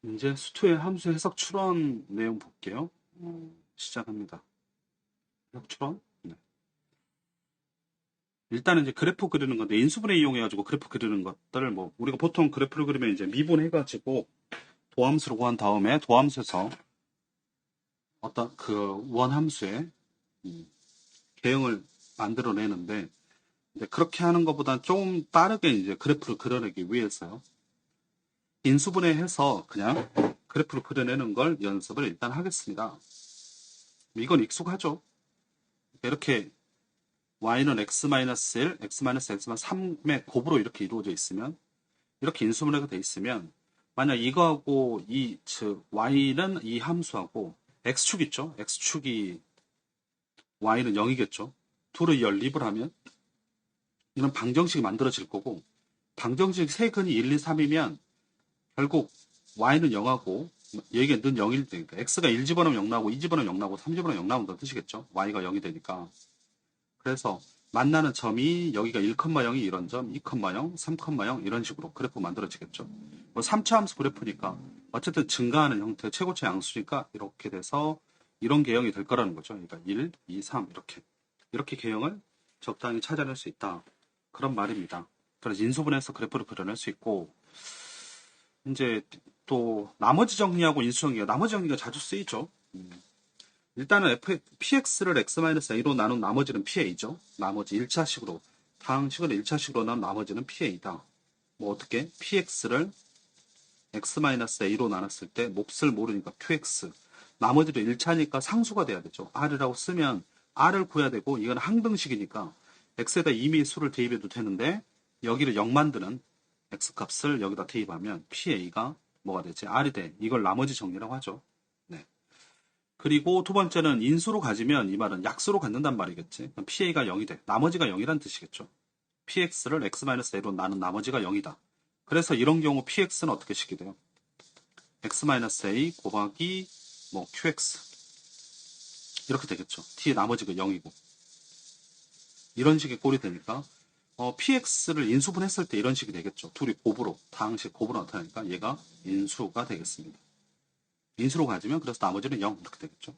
이제 수투의 함수 해석 추론 내용 볼게요. 시작합니다. 해석 추론. 네. 일단은 이제 그래프 그리는 건데 인수분해 이용해가지고 그래프 그리는 것들을 뭐 우리가 보통 그래프를 그리면 이제 미분해가지고 도함수로 구한 다음에 도함수에서 어떤 그 원함수의 개형을 만들어내는데 이제 그렇게 하는 것보다 좀 빠르게 이제 그래프를 그려내기 위해서 인수분해해서 그냥 그래프를 그려내는 걸 연습을 일단 하겠습니다. 이건 익숙하죠. 이렇게 y는 x-1, x-3의 곱으로 이렇게 이루어져 있으면 이렇게 인수분해가 돼 있으면 만약 이거하고 즉 y는 이 함수하고 x축 있죠? x축이 y는 0이겠죠? 둘을 연립을 하면 이런 방정식이 만들어질 거고 방정식 세 근이 1, 2, 3이면 결국 y는 0하고 여기가 는 0일 테니까 x가 1 집어넣으면 0 나오고 2 집어넣으면 0 나오고 3 집어넣으면 0 나온다는 뜻이겠죠? y가 0이 되니까 그래서 만나는 점이 여기가 1,0이 이런 점, 2,0, 3,0 이런 식으로 그래프 만들어지겠죠. 뭐 3차 함수 그래프니까 어쨌든 증가하는 형태 최고차 양수니까 이렇게 돼서 이런 개형이 될 거라는 거죠. 그러니까 1, 2, 3 이렇게 개형을 적당히 찾아낼 수 있다. 그런 말입니다. 그래서 인수분해서 그래프를 그려낼 수 있고 이제 또 나머지 정리하고 인수 정리가 나머지 정리가 자주 쓰이죠. 일단은 px를 x-a로 나눈 나머지는 pa죠. 나머지 1차식으로 다항식을 1차식으로 나눈 나머지는 pa다. 뭐 어떻게 px를 x-a로 나눴을 때 몫을 모르니까 qx 나머지도 1차니까 상수가 돼야 되죠. r이라고 쓰면 r을 구해야 되고 이건 항등식이니까 x에다 이미 수를 대입해도 되는데 여기를 0 만드는 x값을 여기다 대입하면 pa가 뭐가 되지? r이 돼. 이걸 나머지 정리라고 하죠. 네. 그리고 두 번째는 인수로 가지면 이 말은 약수로 갖는단 말이겠지. 그럼 PA가 0이 돼. 나머지가 0이란 뜻이겠죠. PX를 X-A로 나눈 나머지가 0이다. 그래서 이런 경우 PX는 어떻게 식이 돼요? X-A 곱하기 뭐 QX 이렇게 되겠죠. T 나머지가 0이고 이런 식의 꼴이 되니까 PX를 인수분했을 때 이런 식이 되겠죠. 둘이 곱으로 다항식 곱으로 나타나니까 얘가 인수가 되겠습니다. 인수로 가지면 그래서 나머지는 0 이렇게 되겠죠.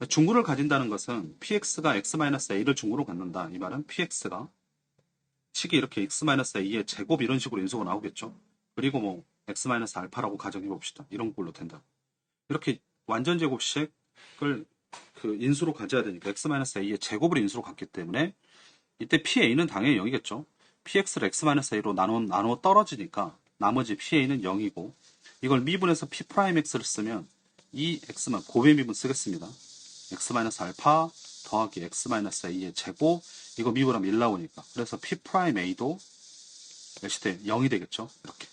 중구를 가진다는 것은 px가 x-a를 중구로 갖는다. 이 말은 px가 식이 이렇게 x-a의 제곱 이런 식으로 인수가 나오겠죠. 그리고 뭐 x-알파라고 가정해 봅시다. 이런 꼴로 된다. 이렇게 완전 제곱식을 그 인수로 가져야 되니까 x-a의 제곱을 인수로 갖기 때문에 이때 pa는 당연히 0이겠죠. px를 x-a로 나누어 떨어지니까 나머지 pa는 0이고 이걸 미분해서 p'x를 쓰면 이 x만 곱의 미분 쓰겠습니다. x-알파 더하기 x-a의 제곱 이거 미분하면 1 나오니까 그래서 p'a도 몇이 돼? 0이 되겠죠. 이렇게.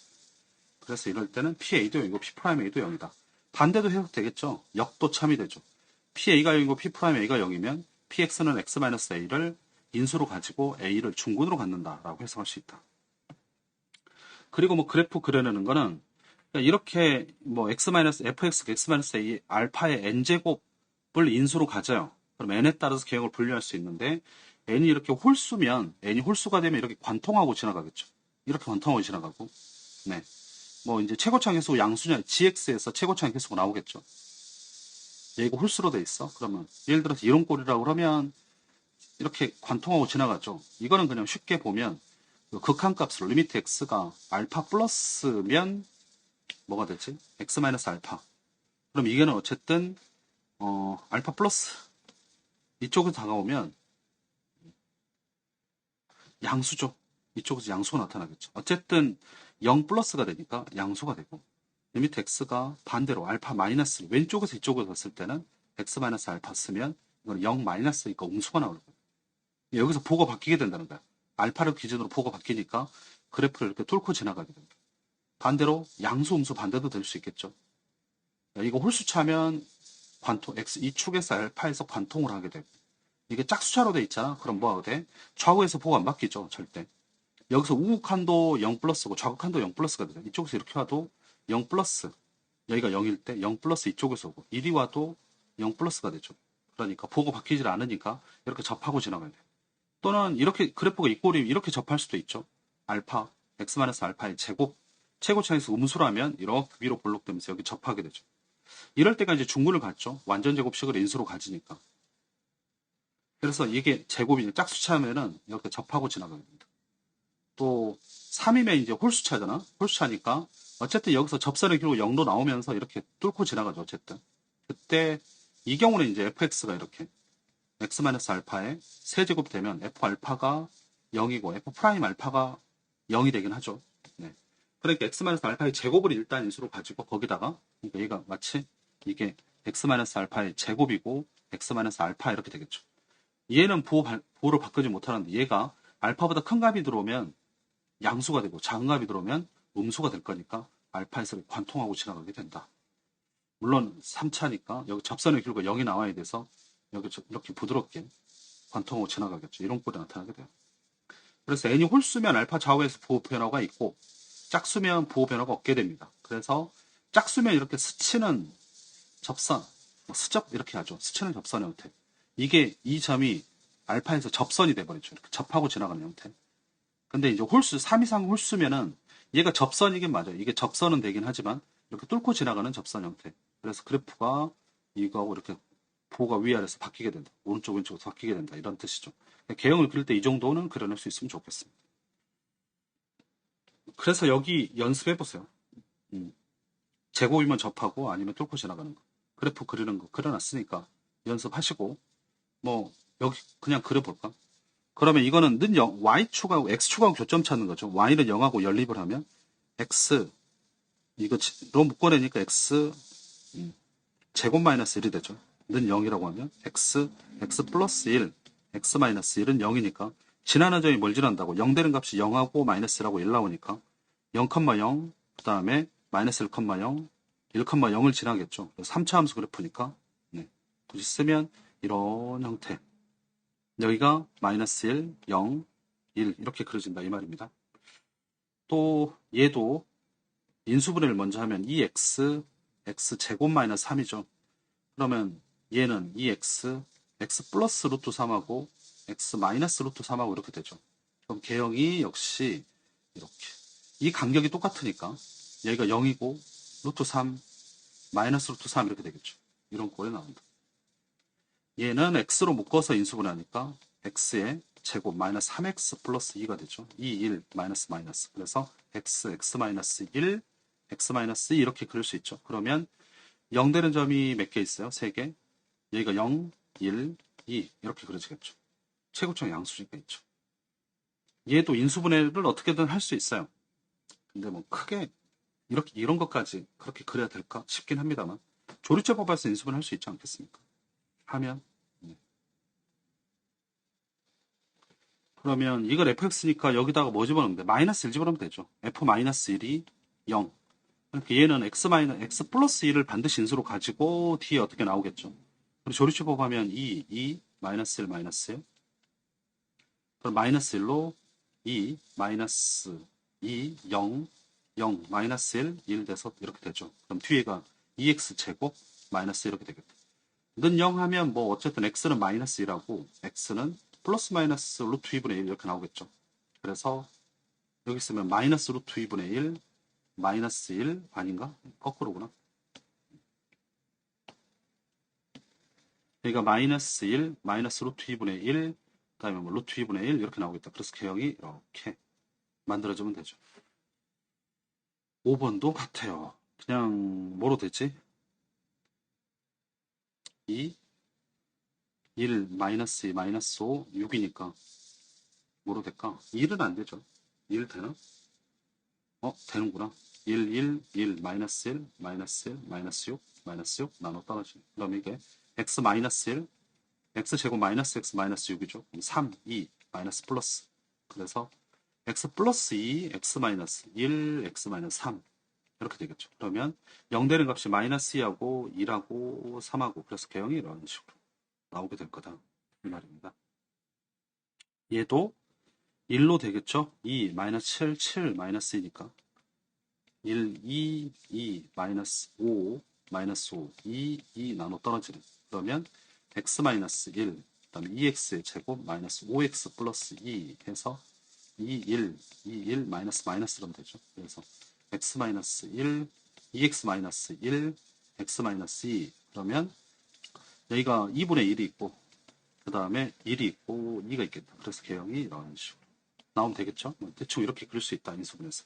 그래서 이럴 때는 pa도 0이고 p'a도 0이다. 반대도 해도 되겠죠. 역도 참이 되죠. pa가 0이고 p'a가 0이면 px는 x-a를 인수로 가지고 a를 중근으로 갖는다라고 해석할 수 있다. 그리고 뭐 그래프 그려내는 거는 이렇게 뭐 fx, x-a 알파의 n제곱을 인수로 가져요. 그럼 n에 따라서 개형을 분류할 수 있는데 n이 이렇게 홀수면 n이 홀수가 되면 이렇게 관통하고 지나가겠죠. 이렇게 관통하고 지나가고 네. 뭐 이제 최고차 계수 양수냐 gx에서 최고차 계수가 나오겠죠. 얘가 홀수로 돼 있어. 그러면 예를 들어서 이런 꼴이라고 그러면 이렇게 관통하고 지나가죠. 이거는 그냥 쉽게 보면 그 극한값으로 리미트 x가 알파 플러스면 뭐가 되지? x-알파. 그럼 이게는 어쨌든 알파 플러스 이쪽으로 다가오면 양수죠. 이쪽에서 양수가 나타나겠죠. 어쨌든 0 플러스가 되니까 양수가 되고 리미트 x가 반대로 알파 마이너스 왼쪽에서 이쪽으로 갔을 때는 x-알파 쓰면 이건 0 마이너스니까 음수가 나올 거예요. 여기서 보고 바뀌게 된다는 거야. 알파를 기준으로 보고 바뀌니까 그래프를 이렇게 뚫고 지나가게 됩니다. 반대로 양수 음수 반대도 될 수 있겠죠. 이거 홀수차면 관통 x 이 축에서 알파에서 관통을 하게 되고 이게 짝수차로 돼 있잖아. 그럼 뭐가 돼? 좌우에서 보고 안 바뀌죠. 절대. 여기서 우극한도 0 플러스고 좌극한도 0 플러스가 돼. 이쪽에서 이렇게 와도 0 플러스. 여기가 0일 때 0 플러스 이쪽에서 오고 이리 와도 0 플러스가 되죠. 그러니까 보고 바뀌질 않으니까 이렇게 접하고 지나가야 돼. 또는 이렇게 그래프가 이 꼴이 이렇게 접할 수도 있죠. 알파, x-알파의 제곱 최고차에서 음수라면 이렇게 위로 볼록되면서 여기 접하게 되죠. 이럴 때가 이제 중근을 갖죠. 완전 제곱식을 인수로 가지니까. 그래서 이게 제곱이 짝수차면은 이렇게 접하고 지나가게 됩니다. 또 3이면 이제 홀수차잖아. 홀수차니까 어쨌든 여기서 접선의 길고 0로 나오면서 이렇게 뚫고 지나가죠. 어쨌든. 그때 이 경우는 이제 fx가 이렇게 x-알파에 세제곱 되면 f 알파가 0이고 f 프라임 알파가 0이 되긴 하죠. 네. 그러니까 x-알파의 제곱을 일단 인수로 가지고 거기다가 그러니까 얘가 마치 이게 x-알파의 제곱이고 x-알파 이렇게 되겠죠. 얘는 보호를 바꾸지 못하는데 얘가 알파보다 큰 값이 들어오면 양수가 되고 작은 값이 들어오면 음수가 될 거니까 알파에서 관통하고 지나가게 된다. 물론 3차니까 여기 접선의 길고 0이 나와야 돼서 여기 이렇게 부드럽게 관통하고 지나가겠죠. 이런 꼴이 나타나게 돼요. 그래서 n이 홀수면 알파 좌우에서 보호 변화가 있고 짝수면 보호 변화가 없게 됩니다. 그래서 짝수면 이렇게 스치는 접선, 스접 이렇게 하죠. 스치는 접선 형태. 이게 이 점이 알파에서 접선이 돼버리죠. 이렇게 접하고 지나가는 형태. 근데 이제 홀수, 3 이상 홀수면은 얘가 접선이긴 맞아요. 이게 접선은 되긴 하지만 이렇게 뚫고 지나가는 접선 형태. 그래서 그래프가 이거하고 이렇게 보호가 위아래서 바뀌게 된다. 오른쪽 왼쪽으로 바뀌게 된다. 이런 뜻이죠. 개형을 그릴 때 이 정도는 그려낼 수 있으면 좋겠습니다. 그래서 여기 연습해보세요. 제곱이면 접하고 아니면 뚫고 지나가는 거. 그래프 그리는 거 그려놨으니까 연습하시고 뭐 여기 그냥 그려볼까? 그러면 이거는 는 0, y축하고 x축하고 교점 찾는 거죠. y는 0하고 연립을 하면 x 이거 묶어내니까 x 제곱 마이너스 1이 되죠. 는 0이라고 하면 x 플러스 1 x 마이너스 1은 0이니까 지나는 점이 뭘 지난다고 0 되는 값이 0하고 마이너스라고 1 나오니까 0,0 그 다음에 마이너스 1,0 1,0을 지나겠죠. 3차 함수 그래프니까 네. 굳이 쓰면 이런 형태 여기가 마이너스 1, 0, 1 이렇게 그려진다 이 말입니다. 또 얘도 인수분해를 먼저 하면 2x x 제곱 마이너스 3이죠. 그러면 얘는 2x x 플러스 루트 3하고 x 마이너스 루트 3하고 이렇게 되죠. 그럼 개형이 역시 이렇게 이 간격이 똑같으니까 여기가 0이고 루트 3 마이너스 루트 3 이렇게 되겠죠. 이런 꼴이 나온다. 얘는 x로 묶어서 인수분해하니까 x의 제곱 마이너스 3x 플러스 2가 되죠. 2, 1 마이너스 마이너스. 그래서 x 마이너스 1 x 마이너스 2 이렇게 그릴 수 있죠. 그러면 0 되는 점이 몇 개 있어요? 3개. 여기가 0, 1, 2 이렇게 그려지겠죠. 최고점 양수니까 있죠. 얘도 인수분해를 어떻게든 할 수 있어요. 근데 뭐 크게 이렇게 이런 것까지 그렇게 그려야 될까 싶긴 합니다만 조립제법에서 인수분해 할 수 있지 않겠습니까? 하면 네. 그러면 이걸 fx니까 여기다가 뭐 집어넣으면 돼? 마이너스 1 집어넣으면 되죠. f 마이너스 1이 0. 그러니까 얘는 x 플러스 1을 반드시 인수로 가지고 뒤에 어떻게 나오겠죠. 그리고 조립제법 하면 2 마이너스 1 마이너스 1 그럼 마이너스 1로 2 마이너스 2 0 0 마이너스 1 1 돼서 이렇게 되죠. 그럼 뒤에가 2x 제곱 마이너스 이렇게 되겠다. 는 0 하면 뭐 어쨌든 x는 마이너스 1하고 x는 플러스 마이너스 루트 2분의 1 이렇게 나오겠죠. 그래서 여기 쓰면 마이너스 루트 2분의 1 마이너스 1 아닌가? 거꾸로구나. 여기가 마이너스 1 마이너스 루트 2분의 1 그 다음에 뭐 루트 2분의 1 이렇게 나오겠다. 그래서 개형이 이렇게 만들어주면 되죠. 5번도 같아요. 그냥 뭐로 되지? 2 1 마이너스 2 마이너스 5 6이니까 뭐로 될까? 1은 안 되죠. 1 되나? 되는구나. 1 1 1 마이너스 1 마이너스 1 마이너스 6 나눠 떨어지네. 그럼 이게 x 마이너스 1 x 제곱 마이너스 x 마이너스 6이죠. 3 2 마이너스 플러스 그래서 x 플러스 2 x 마이너스 1 x 마이너스 3 이렇게 되겠죠. 그러면 0 되는 값이 마이너스 2하고 1하고 3하고 그래서 개형이 이런 식으로 나오게 될 거다. 이 말입니다. 얘도 1로 되겠죠. 2 마이너스 7 7 마이너스 2니까 1 2 마이너스 5 마이너스 5 2 나눠 떨어지는 그러면 x 마이너스 1 그 다음에 2x의 제곱 마이너스 5x 플러스 2 해서 2 1 마이너스 마이너스 그러면 되죠. 그래서 x-1, 2x-1, x-2. 그러면 여기가 2분의 1이 있고, 그 다음에 1이 있고, 2가 있겠다. 그래서 개형이 이런 식으로 나오면 되겠죠? 대충 이렇게 그릴 수 있다, 인수분해서.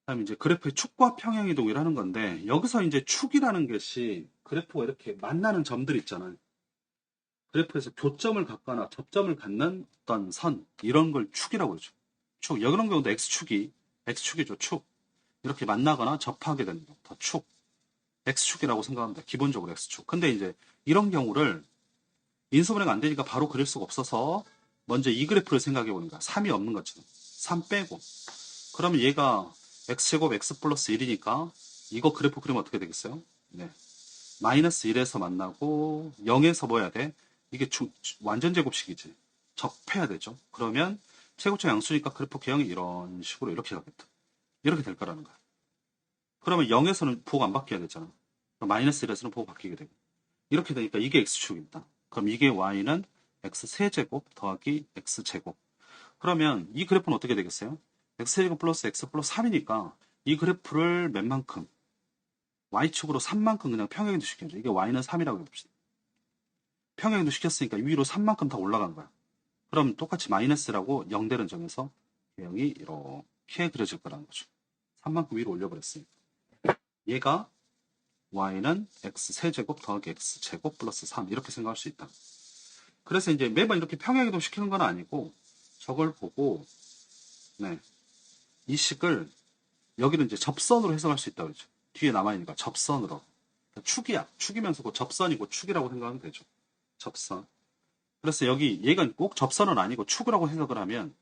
다음 이제 그래프의 축과 평행 이동이라는 건데, 여기서 이제 축이라는 것이 그래프가 이렇게 만나는 점들 있잖아요. 그래프에서 교점을 갖거나 접점을 갖는 어떤 선, 이런 걸 축이라고 그러죠. 축. 이런 경우도 X축이죠, 축. 이렇게 만나거나 접하게 되는 거, 더 축. X축이라고 생각합니다. 기본적으로 X축. 근데 이제 이런 경우를 인수분해가 안 되니까 바로 그릴 수가 없어서 먼저 이 그래프를 생각해 보는 거야. 3이 없는 것처럼. 3 빼고. 그러면 얘가 X제곱 X 플러스 1이니까 이거 그래프 그리면 어떻게 되겠어요? 네. 마이너스 1에서 만나고 0에서 뭐 해야 돼? 이게 완전 제곱식이지. 접해야 되죠. 그러면 최고점 양수니까 그래프 개형이 이런 식으로 이렇게 가겠다. 이렇게 될 거라는 거야. 그러면 0에서는 보고 안 바뀌어야 되잖아. 마이너스 1에서는 보고 바뀌게 되고. 이렇게 되니까 이게 X축입니다. 그럼 이게 Y는 X3제곱 더하기 X제곱. 그러면 이 그래프는 어떻게 되겠어요? X제곱 플러스 X 플러스 3이니까 이 그래프를 몇 만큼? Y축으로 3만큼 그냥 평행이동 시켜줘. 이게 Y는 3이라고 해봅시다. 평행이동 시켰으니까 위로 3만큼 다 올라간 거야. 그럼 똑같이 마이너스라고 0되는 점에서 개형이 이렇게 그려질 거라는 거죠. 3만큼 위로 올려버렸으니까. 얘가 Y는 X3제곱 더하기 X제곱 플러스 3 이렇게 생각할 수 있다. 그래서 이제 매번 이렇게 평행이동 시키는 건 아니고 저걸 보고 네, 이 식을 여기는 이제 접선으로 해석할 수 있다고 그러죠. 뒤에 남아있으니까 접선으로. 축이야. 축이면서 그 접선이고 축이라고 생각하면 되죠. 접선. 그래서 여기 얘가 꼭 접선은 아니고 축이라고 해석을 하면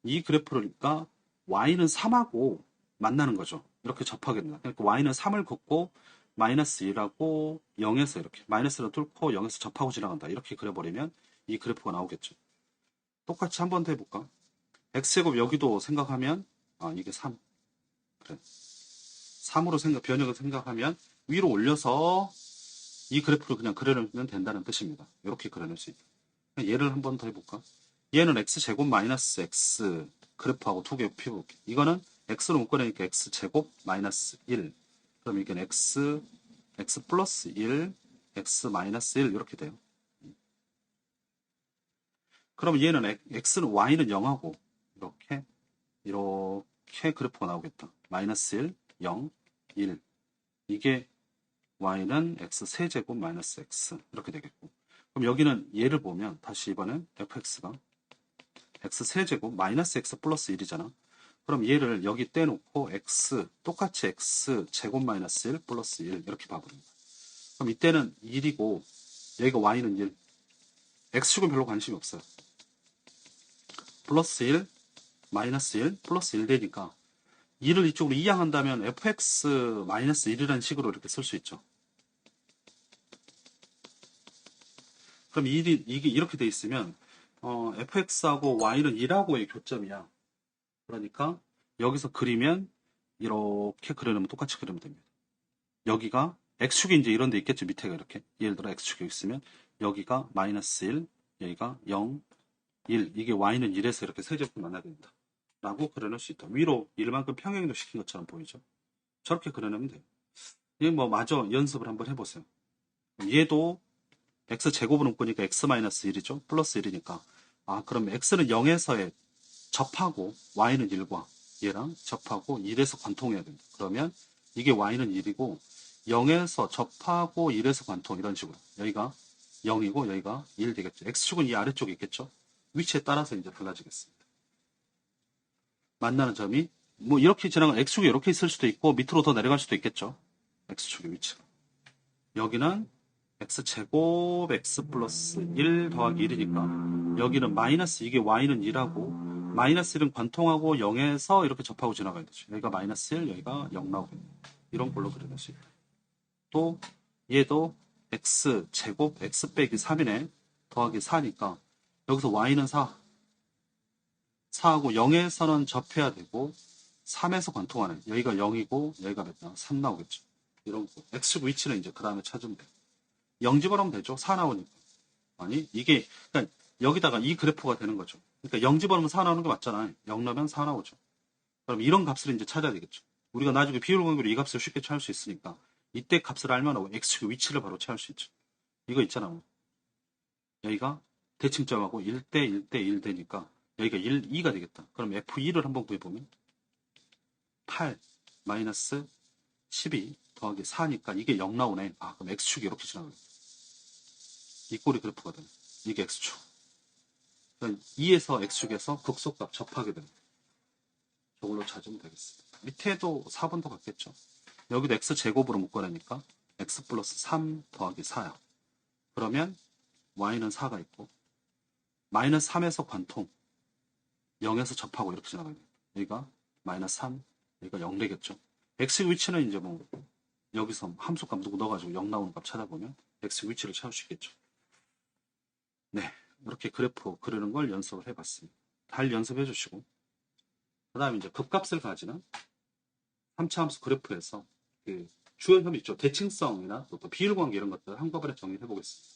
이 그래프니까 Y는 3하고 만나는 거죠. 이렇게 접하게 된다. 그러니까 Y는 3을 긋고 마이너스 1하고 0에서 이렇게 마이너스를 뚫고 0에서 접하고 지나간다. 이렇게 그려버리면 이 그래프가 나오겠죠. 똑같이 한 번 더 해볼까? X제곱 여기도 생각하면 이게 3. 그래. 3으로 변형을 생각하면 위로 올려서 이 그래프를 그냥 그려내면 된다는 뜻입니다. 이렇게 그려낼 수 있다. 얘를 한 번 더 해볼까? 얘는 X제곱 마이너스 X 그래프하고 두 개 피워볼게. 이거는 X로 묶어내니까 X제곱 마이너스 1. 그럼 이게 X 플러스 1, X 마이너스 1 이렇게 돼요. 그럼 얘는 X는 Y는 0하고 이렇게 그래프가 나오겠다. 마이너스 1, 0, 1. 이게 Y는 X 세제곱 마이너스 X 이렇게 되겠고. 그럼 여기는 얘를 보면 다시 이번엔 fx가 X 세제곱 마이너스 X 플러스 1이잖아. 그럼 얘를 여기 떼놓고 X 똑같이 X 제곱 마이너스 1 플러스 1 이렇게 봐버립니다. 그럼 이때는 1이고 여기가 Y는 1. X축은 별로 관심이 없어요. 플러스 1, 마이너스 1, 플러스 1 되니까 2를 이쪽으로 이항한다면 fx 마이너스 1이라는 식으로 이렇게 쓸 수 있죠. 그럼 이게 이렇게 돼 있으면 fx하고 y는 1하고의 교점이야. 그러니까 여기서 그리면 이렇게 그려놓으면 똑같이 그리면 됩니다. 여기가 x축이 이제 이런 데 있겠죠. 밑에가 이렇게. 예를 들어 x축이 있으면 여기가 마이너스 1, 여기가 0, 1. 이게 y는 1에서 이렇게 세제곱 만나야 됩니다. 라고 그려낼 수 있다. 위로 1만큼 평행이동 시킨 것처럼 보이죠. 저렇게 그려내면 돼요. 이게 뭐 마저 연습을 한번 해보세요. 얘도 x제곱을 묶으니까 x-1이죠. 플러스 1이니까. 그럼 x는 0에서의 접하고 y는 1과 얘랑 접하고 1에서 관통해야 된다. 그러면 이게 y는 1이고 0에서 접하고 1에서 관통 이런 식으로. 여기가 0이고 여기가 1 되겠죠. x축은 이 아래쪽에 있겠죠. 위치에 따라서 이제 달라지겠습니다. 만나는 점이 뭐 이렇게 지나가 x축이 이렇게 있을 수도 있고 밑으로 더 내려갈 수도 있겠죠. x축의 위치가. 여기는 x제곱 x 플러스 1 더하기 1이니까 여기는 마이너스 이게 y는 1하고 마이너스 1은 관통하고 0에서 이렇게 접하고 지나가야 되죠. 여기가 마이너스 1, 여기가 0 나오겠네요. 이런 걸로 그려낼 수 있다. 또 얘도 x제곱 x 빼기 3이네. 더하기 4니까 여기서 y는 4. 4하고 0에서는 접해야 되고 3에서 관통하는 여기가 0이고 여기가 몇 나? 3 나오겠죠. 이런 거. x축 위치는 이제 그 다음에 찾으면 돼요. 0 집어넣으면 되죠. 4 나오니까. 아니 이게 그러니까 여기다가 이 그래프가 되는 거죠. 그러니까 0 집어넣으면 4 나오는 게 맞잖아요. 0 넣으면 4 나오죠. 그럼 이런 값을 이제 찾아야 되겠죠. 우리가 나중에 비율 관계로 이 값을 쉽게 찾을 수 있으니까 이때 값을 알면 x축의 위치를 바로 찾을 수 있죠. 이거 있잖아. 여기가 대칭점하고 1대 1대 1 되니까 여기가 1, 2가 되겠다. 그럼 F2를 한번 구해보면 8 마이너스 12 더하기 4니까 이게 0 나오네. 아, 그럼 x축이 이렇게 지나가요. 이 꼴이 그래프가 되네. 이게 x축. 2에서 x축에서 극소값 접하게 되는 저걸로 찾으면 되겠습니다. 밑에도 4번도 같겠죠. 여기도 x제곱으로 묶어내니까 x 플러스 3 더하기 4야. 그러면 y는 4가 있고 마이너스 3에서 관통 0에서 접하고 이렇게 지나가요. 여기가 마이너스 3, 여기가 0 되겠죠. x 위치는 이제 뭐 여기서 함수값 누구 넣어가지고 0 나오는 값 찾아보면 x 위치를 찾을 수 있겠죠. 네, 이렇게 그래프 그리는 걸 연습을 해봤습니다. 잘 연습해 주시고 그 다음에 이제 급값을 가지는 3차 함수 그래프에서 그 주요 혐의 있죠. 대칭성이나 또 비율 관계 이런 것들 한꺼번에 정리해 보겠습니다.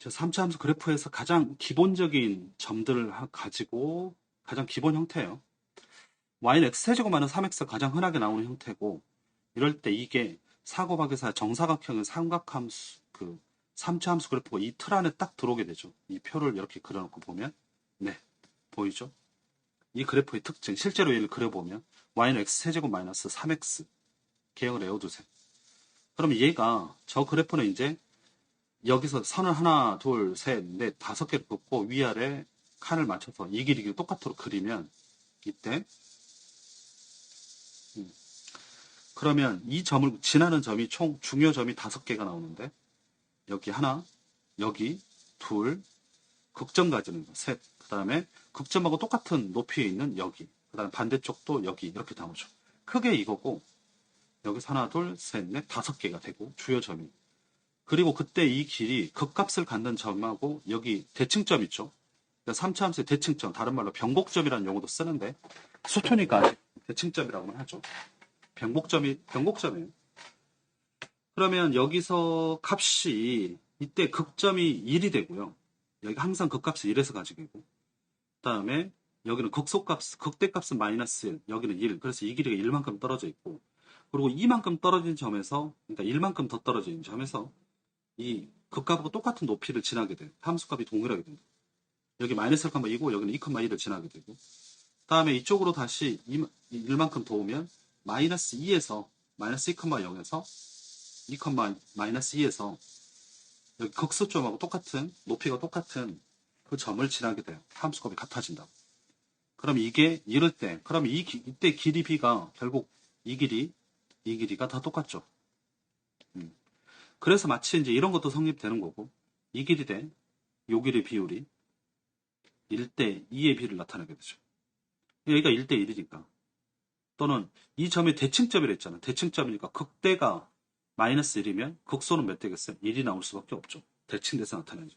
저 3차 함수 그래프에서 가장 기본적인 점들을 가지고 가장 기본 형태예요. y는 x세제곱만은 3x가 가장 흔하게 나오는 형태고 이럴 때 이게 4 곱하기 4 정사각형의 삼각함수 그 3차 함수 그래프가 이 틀 안에 딱 들어오게 되죠. 이 표를 이렇게 그려놓고 보면 네 보이죠? 이 그래프의 특징 실제로 얘를 그려보면 y는 x세제곱 마이너스 3x 개형을 외워두세요. 그럼 얘가 저 그래프는 이제 여기서 선을 하나, 둘, 셋, 넷, 5개를 긋고 위아래 칸을 맞춰서 이 길이를 똑같도록 그리면 이때 그러면 이 점을 지나는 점이 총 중요 점이 5개가 나오는데 여기 하나, 여기 둘, 극점 가지는 거 셋, 그 다음에 극점하고 똑같은 높이에 있는 여기, 그 다음에 반대쪽도 여기 이렇게 나오죠. 크게 이거고 여기서 하나, 둘, 셋, 넷, 5개가 되고 주요 점이 그리고 그때 이 길이 극값을 갖는 점하고 여기 대칭점 있죠. 3차 함수의 대칭점, 다른 말로 변곡점이라는 용어도 쓰는데 수표니까 아직 대칭점이라고는 하죠. 변곡점이에요. 그러면 여기서 값이 이때 극점이 1이 되고요. 여기 항상 극값을 1에서 가지고 있고 그 다음에 여기는 극대값은 마이너스 1, 여기는 1. 그래서 이 길이가 1만큼 떨어져 있고 그리고 이만큼 떨어진 점에서 그러니까 1만큼 더 떨어져 있는 점에서 이 극값하고 똑같은 높이를 지나게 돼요. 함수값이 동일하게 됩니다. 여기 마이너스 1,2고 여기는 2,2를 지나게 되고 다음에 이쪽으로 다시 1만큼 더 오면 마이너스 2에서 마이너스 2,0에서 2, 마이너스 2에서 여기 극소점하고 똑같은 높이가 똑같은 그 점을 지나게 돼요. 함수값이 같아진다. 그럼 이게 이럴 때 그럼 이때 길이 b가 결국 이 길이가 다 똑같죠. 그래서 마치 이제 이런 것도 성립되는 거고 이 길이 대 요 길이 비율이 1대 2의 비를 나타내게 되죠. 여기가 1대 1이니까 또는 이 점이 대칭점이라 했잖아. 대칭점이니까 극대가 마이너스 1이면 극소는 몇 되겠어요? 1이 나올 수밖에 없죠. 대칭돼서 나타내죠.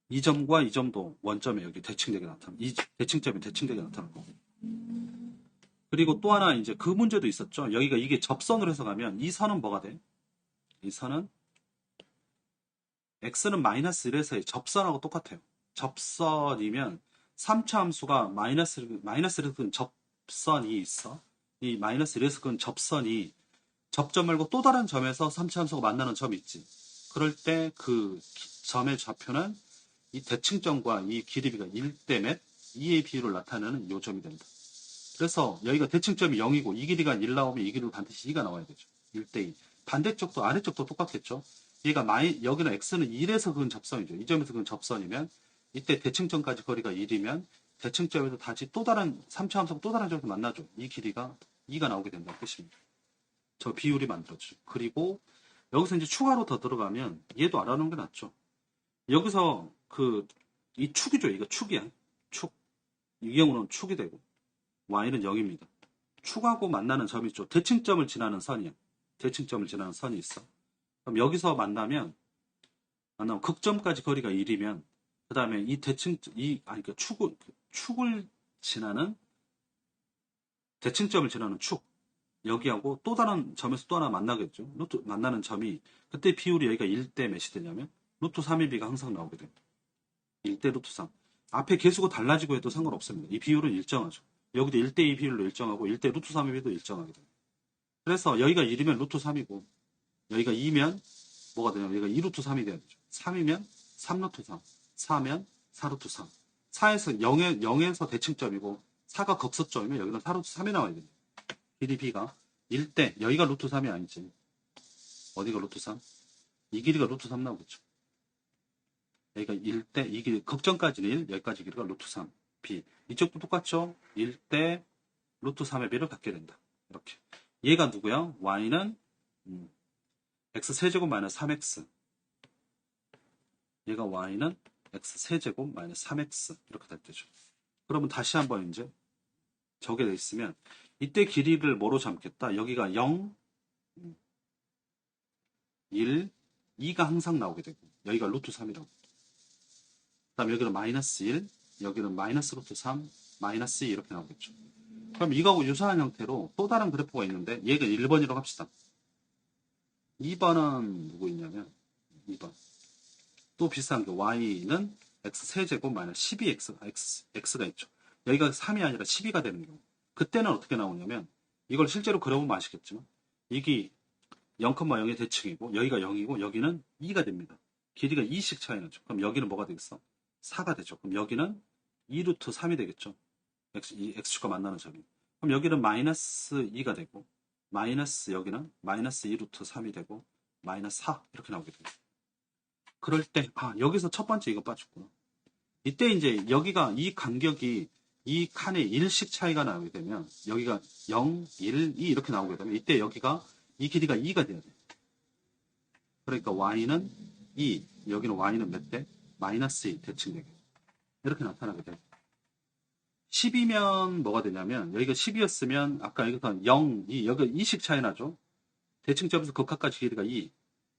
이 점과 이 점도 원점에 여기 대칭되게 나타나고 이 대칭점이 대칭되게 나타나는 거고 그리고 또 하나 이제 그 문제도 있었죠. 여기가 이게 접선으로 해서 가면 이 선은 뭐가 돼? 이 선은 x는 마이너스 1에서의 접선하고 똑같아요. 접선이면 3차 함수가 마이너스를 그은 접선이 있어. 이 마이너스 1에서 그은 접선이 접점 말고 또 다른 점에서 3차 함수가 만나는 점이 있지. 그럴 때 그 점의 좌표는 이 대칭점과 이 길이비가 1대 몇 2의 비율을 나타내는 요점이 된다. 그래서 여기가 대칭점이 0이고 이 길이가 1 나오면 이 길이로 반드시 2가 나와야 되죠. 1대 2. 반대쪽도 아래쪽도 똑같겠죠. 얘가 여기는 x는 1에서 그은 접선이죠. 이 점에서 그은 접선이면 이때 대칭점까지 거리가 1이면 대칭점에서 다시 또 다른 3차 함수가 또 다른 점에서 만나죠. 이 길이가 2가 나오게 된다는 뜻입니다. 저 비율이 만들어지죠. 그리고 여기서 이제 추가로 더 들어가면 얘도 알아놓는 게 낫죠. 여기서 이 축이죠. 이거 축이야. 축. 이 경우는 축이 되고 y는 0입니다. 축하고 만나는 점이 있죠. 대칭점을 지나는 선이야. 대칭점을 지나는 선이 있어. 그럼 여기서 만나면 극점까지 거리가 1이면 그 다음에 이 그러니까 축을 지나는 대칭점을 지나는 축 여기하고 또 다른 점에서 또 하나 만나겠죠. 만나는 점이 그때 비율이 여기가 1대 몇이 되냐면 루트 3의 비가 항상 나오게 됩니다. 1대 루트 3. 앞에 개수가 달라지고 해도 상관없습니다. 이 비율은 일정하죠. 여기도 1대2 비율로 일정하고 1대 루트 3의 비율도 일정하게 돼요. 그래서 여기가 1이면 루트 3이고 여기가 2면 뭐가 되냐면 여기가 2 루트 3이 돼야 되죠. 3이면 3 루트 3, 4면 4 루트 3. 4에서 0에서 대칭점이고 4가 극소점이면 여기는 4 루트 3이 나와야 돼요. 길이 B가 1대 여기가 루트 3이 아니지. 어디가 루트 3? 이 길이가 루트 3 나오겠죠. 여기가 1대 이 길이 극점까지는 1, 여기까지 길이가 루트 3, B. 이쪽도 똑같죠? 1대 루트 3의 B를 갖게 된다. 이렇게. 얘가 누구야? Y는 x 세제곱 마이너스 3x. 얘가 y는 x 세제곱 마이너스 3x 이렇게 될 때죠. 그러면 다시 한번 이제 저게 돼 있으면 이때 길이를 뭐로 잡겠다? 여기가 0, 1, 2가 항상 나오게 되고 여기가 루트 3이라고. 그 다음에 여기는 마이너스 1, 여기는 마이너스 루트 3, 마이너스 2 이렇게 나오겠죠. 그럼 이거하고 유사한 형태로 또 다른 그래프가 있는데 얘가 1번이라고 합시다. 2번은 누구 있냐면 2번. 또 비슷한 게 y는 x 세제곱 마이너스 12x가 있죠. 여기가 3이 아니라 12가 되는 경우. 그때는 어떻게 나오냐면 이걸 실제로 그려보면 아시겠지만 이게 0,0의 대칭이고 여기가 0이고 여기는 2가 됩니다. 길이가 2씩 차이 나죠. 그럼 여기는 뭐가 되겠어? 4가 되죠. 그럼 여기는 2 루트 3이 되겠죠. x축과 만나는 점이. 그럼 여기는 마이너스 2가 되고 마이너스 여기는 마이너스 2 루트 3이 되고 마이너스 4 이렇게 나오게 됩니다. 그럴 때, 여기서 첫 번째 이거 빠졌구나. 이때 이제 여기가 이 간격이 이 칸에 1씩 차이가 나게 되면 여기가 0, 1, 2 이렇게 나오게 되면 이때 여기가 이 길이가 2가 돼야 돼. 그러니까 y는 2, 여기는 y는 몇 대? 마이너스 2 대칭되게. 이렇게 나타나게 돼. 10이면 뭐가 되냐면 여기가 10이었으면 아까 여기서 0, 2, 여기가 2씩 차이 나죠. 대칭점에서 극한까지 길이가 2.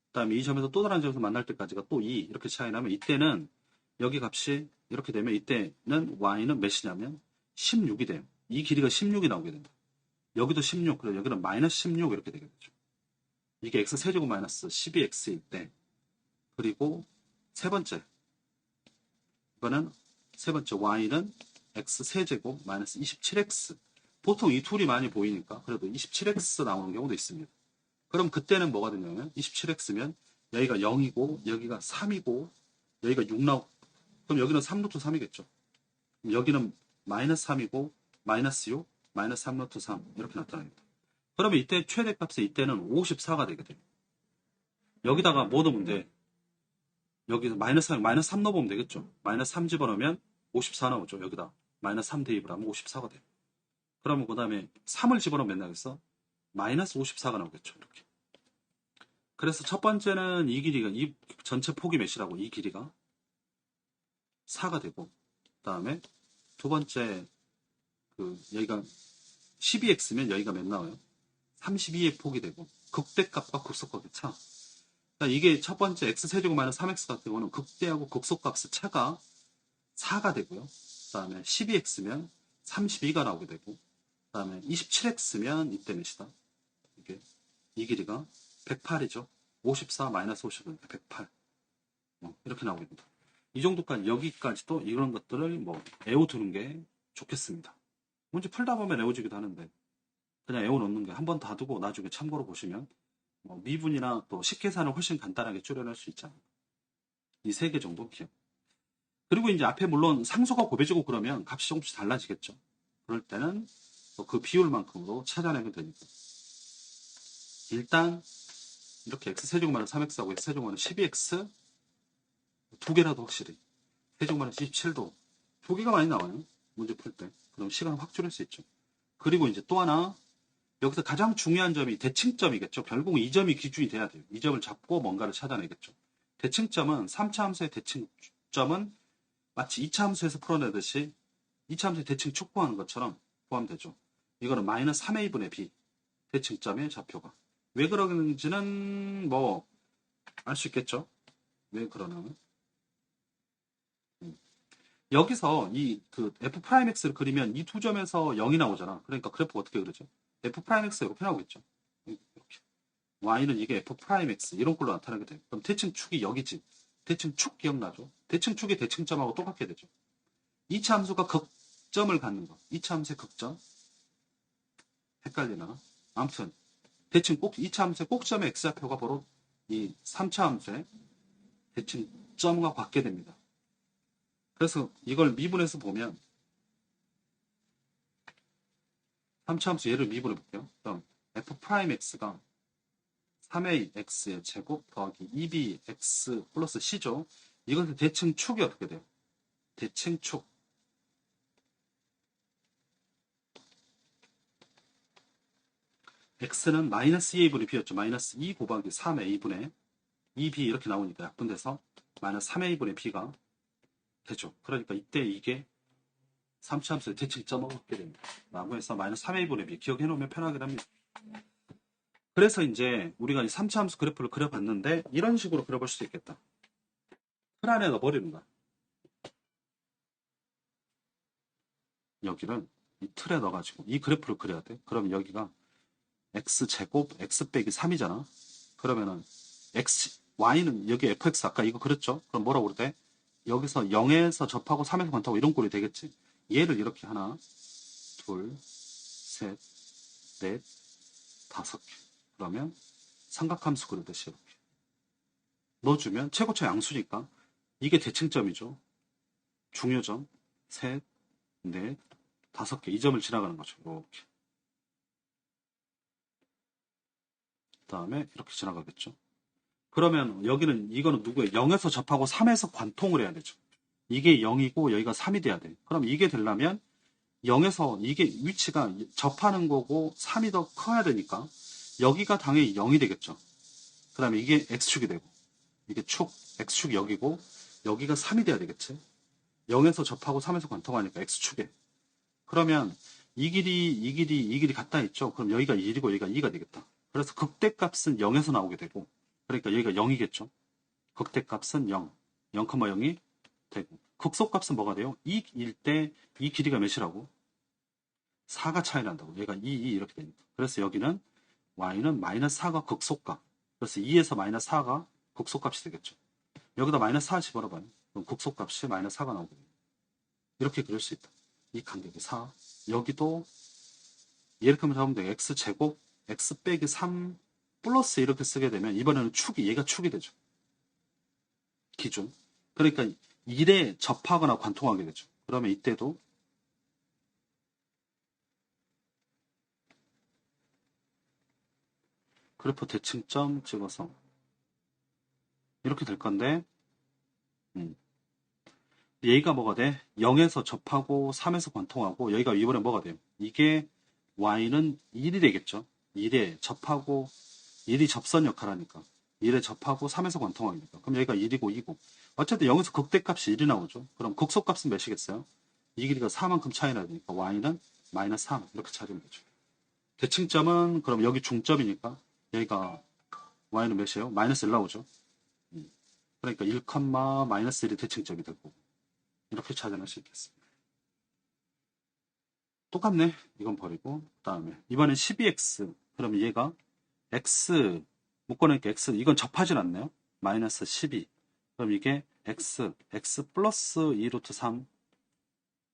그다음에 이 점에서 또 다른 점에서 만날 때까지가 또 2 이렇게 차이 나면 이때는 여기 값이 이렇게 되면 이때는 y는 몇이냐면 16이 돼요. 이 길이가 16이 나오게 됩니다. 여기도 16, 그래서 여기는 마이너스 16 이렇게 되게 되죠. 이게 x 세제곱 마이너스 12x일 때 그리고 세 번째 이거는 세 번째 y는 x 세제곱 마이너스 27x. 보통 이 툴이 많이 보이니까 그래도 27x 나오는 경우도 있습니다. 그럼 그때는 뭐가 되냐면 27x면 여기가 0이고 여기가 3이고 여기가 6 나오고 그럼 여기는 3루트 3이겠죠. 여기는 마이너스 3이고 마이너스 6, 마이너스 3루트 3 이렇게 나타납니다. 그러면 이때 최대값이 이때는 54가 되게 돼요. 여기다가 뭐 넣으면 돼? 여기서 마이너스 3 넣어보면 되겠죠. 마이너스 3 집어넣으면 54 나오죠. 여기다 마이너스 3 대입을 하면 54가 돼요. 그러면 그 다음에 3을 집어넣으면 나겠어? 마이너스 54가 나오겠죠. 이렇게. 그래서 첫 번째는 이 길이가, 이 전체 폭이 몇이라고? 이 길이가 4가 되고, 그 다음에 두 번째, 여기가 12x면 여기가 몇 나와요? 32의 폭이 되고, 극대값과 극소값의 차. 그러니까 이게 첫 번째 x세제곱 마이너스 3x 같은 경우는 극대하고 극소값의 차가 4가 되고요. 그 다음에 12x면 32가 나오게 되고, 그 다음에 27x면 이때 몇이다? 이게, 이 길이가 108이죠. 54 마이너스 50은 108. 이렇게 나오게 됩니다. 이 정도까지, 여기까지도 이런 것들을 외워두는 게 좋겠습니다. 문제 풀다 보면 외워지기도 하는데, 그냥 외워놓는 게 한 번 다 두고 나중에 참고로 보시면, 미분이나 또 식계산을 훨씬 간단하게 줄여낼 수 있잖아요. 이 세 개 정도 기억. 그리고 이제 앞에 물론 상수가 곱해지고 그러면 값이 조금씩 달라지겠죠. 그럴 때는 그 비율만큼으로 찾아내면 되니까. 일단, 이렇게 x세제곱마이너스 3x하고 x세제곱마이너스 12x 두 개라도 확실히 세제곱마이너스 27도 두 개가 많이 나와요. 문제 풀 때. 그럼 시간을 확 줄일 수 있죠. 그리고 이제 또 하나 여기서 가장 중요한 점이 대칭점이겠죠. 결국 이 점이 기준이 돼야 돼요. 이 점을 잡고 뭔가를 찾아내겠죠. 대칭점은 3차 함수의 대칭점은 마치 2차 함수에서 풀어내듯이 2차 함수의 대칭 축구하는 것처럼 포함되죠. 이거는 마이너스 3a 분의 b 대칭점의 좌표가. 왜 그러는지는 알 수 있겠죠. 왜 그러냐면 여기서 f'x를 그리면 이 두 점에서 0이 나오잖아. 그러니까 그래프가 어떻게 그러죠? f'x 이렇게 나오겠죠. 이렇게. y는 이게 f'x 이런 걸로 나타나게 돼요. 그럼 대칭축이 여기지. 대칭축 기억나죠? 대칭축이 대칭점하고 똑같게 되죠. 2차 함수가 극점을 갖는 거. 2차 함수의 극점. 헷갈리나? 아무튼 대칭 꼭 2차 함수의 꼭점의 x좌표가 바로 이 3차 함수의 대칭 점과 같게 됩니다. 그래서 이걸 미분해서 보면 3차 함수 얘를 미분해 볼게요. 그럼 f'x가 3a x의 제곱 더하기 2b x 플러스 c죠. 이것의 대칭 축이 어떻게 돼요? 대칭 축. x는 마이너스 2a분의 b였죠. 마이너스 2 곱하기 3a분의 2b 이렇게 나오니까 약분돼서 마이너스 3a분의 b가 되죠. 그러니까 이때 이게 3차 함수의 대칭점을 얻게 됩니다. 라고 해서 마이너스 3a분의 b 기억해 놓으면 편하게 합니다. 그래서 이제 우리가 이 3차 함수 그래프를 그려봤는데 이런 식으로 그려볼 수도 있겠다. 틀 안에 넣어버리는 거야. 여기를 이 틀에 넣어가지고 이 그래프를 그려야 돼. 그러면 여기가 x제곱 x 빼기 3이잖아. 그러면은 y는 여기 fx 아까 이거 그렸죠? 그럼 뭐라고 그러대? 여기서 0에서 접하고 3에서 관통하고 이런 꼴이 되겠지. 얘를 이렇게 하나, 둘, 셋, 넷, 다섯 개. 그러면 삼각함수 그리듯이 이렇게 넣어주면 최고차 양수니까 이게 대칭점이죠. 중요점 셋, 넷, 다섯 개. 이 점을 지나가는 거죠. 이렇게. 그다음에 이렇게 지나가겠죠. 그러면 여기는 이거는 누구예요? 0에서 접하고 3에서 관통을 해야 되죠. 이게 0이고 여기가 3이 돼야 돼. 그럼 이게 되려면 0에서 이게 위치가 접하는 거고 3이 더 커야 되니까 여기가 당연히 0이 되겠죠. 그 다음에 이게 x축이 되고 이게 축, x축이 여기고 여기가 3이 돼야 되겠지. 0에서 접하고 3에서 관통하니까 x축에. 그러면 이 길이, 이 길이, 이 길이 같다 했죠. 그럼 여기가 1이고 여기가 2가 되겠다. 그래서 극대값은 0에서 나오게 되고 그러니까 여기가 0이겠죠. 극대값은 0, 0,0이 되고 극소값은 뭐가 돼요? 2일 때 이 길이가 몇이라고? 4가 차이 난다고. 얘가 2, 2 이렇게 되니까. 그래서 여기는 y는 마이너스 4가 극소값. 그래서 2에서 마이너스 4가 극소값이 되겠죠. 여기다 마이너스 4 집어넣어봐요. 그럼 극소값이 마이너스 4가 나오게 돼요. 이렇게 그릴 수 있다. 이 간격이 4. 여기도 이렇게 하면 잡으면 돼요. x제곱 x 빼기 3 플러스 이렇게 쓰게 되면 이번에는 축이 얘가 축이 되죠. 기준. 그러니까 1에 접하거나 관통하게 되죠. 그러면 이때도 그래프 대칭점 찍어서 이렇게 될 건데 여기가 뭐가 돼? 0에서 접하고 3에서 관통하고 여기가 이번에 뭐가 돼요? 이게 y는 1이 되겠죠. 1에 접하고 1이 접선 역할하니까 1에 접하고 3에서 관통하니까 그럼 여기가 1이고 2고 어쨌든 0에서 극대값이 1이 나오죠. 그럼 극소값은 몇이겠어요? 이 길이가 4만큼 차이 나니까 y는 마이너스 3 이렇게 찾으면 되죠. 대칭점은 그럼 여기 중점이니까 여기가 y는 몇이에요? 마이너스 1 나오죠. 그러니까 1, 마이너스 1이 대칭점이 되고 이렇게 찾아낼 수 있겠습니다. 똑같네. 이건 버리고 그 다음에 이번엔 12x 그럼 얘가 x 묶어놓으니까 x 이건 접하진 않네요. 마이너스 12 그럼 이게 x 플러스 2루트 3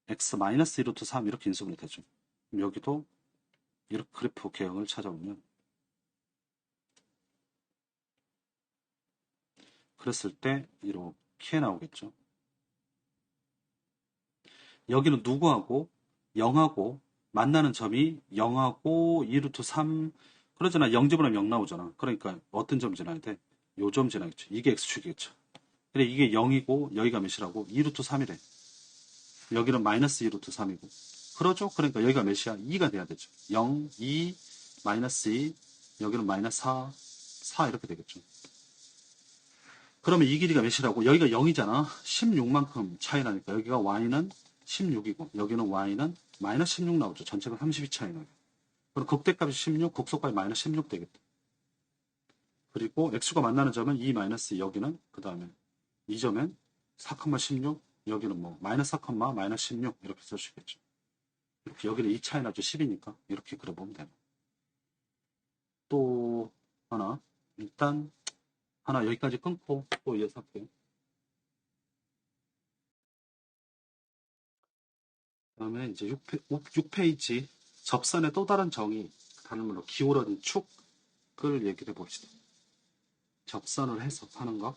x 마이너스 2루트 3 이렇게 인수분해 되죠. 그럼 여기도 이렇게 그래프 개형을 찾아보면 그랬을 때 이렇게 나오겠죠. 여기는 누구하고 0하고 만나는 점이 0하고 2루트 3 그러잖아. 0 집어넣으면 0 나오잖아. 그러니까 어떤 점 지나야 돼? 요 점 지나겠죠. 이게 x축이겠죠. 근데 이게 0이고 여기가 몇이라고? 2루트 3이래. 여기는 마이너스 2루트 3이고. 그러죠? 그러니까 여기가 몇이야? 2가 돼야 되죠. 0, 2, 마이너스 2, 여기는 마이너스 4, 4 이렇게 되겠죠. 그러면 이 길이가 몇이라고? 여기가 0이잖아. 16만큼 차이 나니까 여기가 y는 16이고 여기는 y는 마이너스 16 나오죠. 전체가 32 차이 나요. 그럼 극대값이 16, 극소값이 마이너스 16 되겠다. 그리고 x가 만나는 점은 2 마이너스 여기는 그 다음에 이 점엔 4,16 여기는 뭐 마이너스 4, 마이너스 16 이렇게 쓸 수 있겠죠. 이렇게 여기는 2 차이 나죠. 10이니까 이렇게 그려보면 되는. 또 하나 일단 하나 여기까지 끊고 또 이어서 할게요. 그다음에 이제 6페이지 접선의 또 다른 정의, 다른 말로 기울어진 축을 얘기를 해봅시다. 접선을 해석하는 거.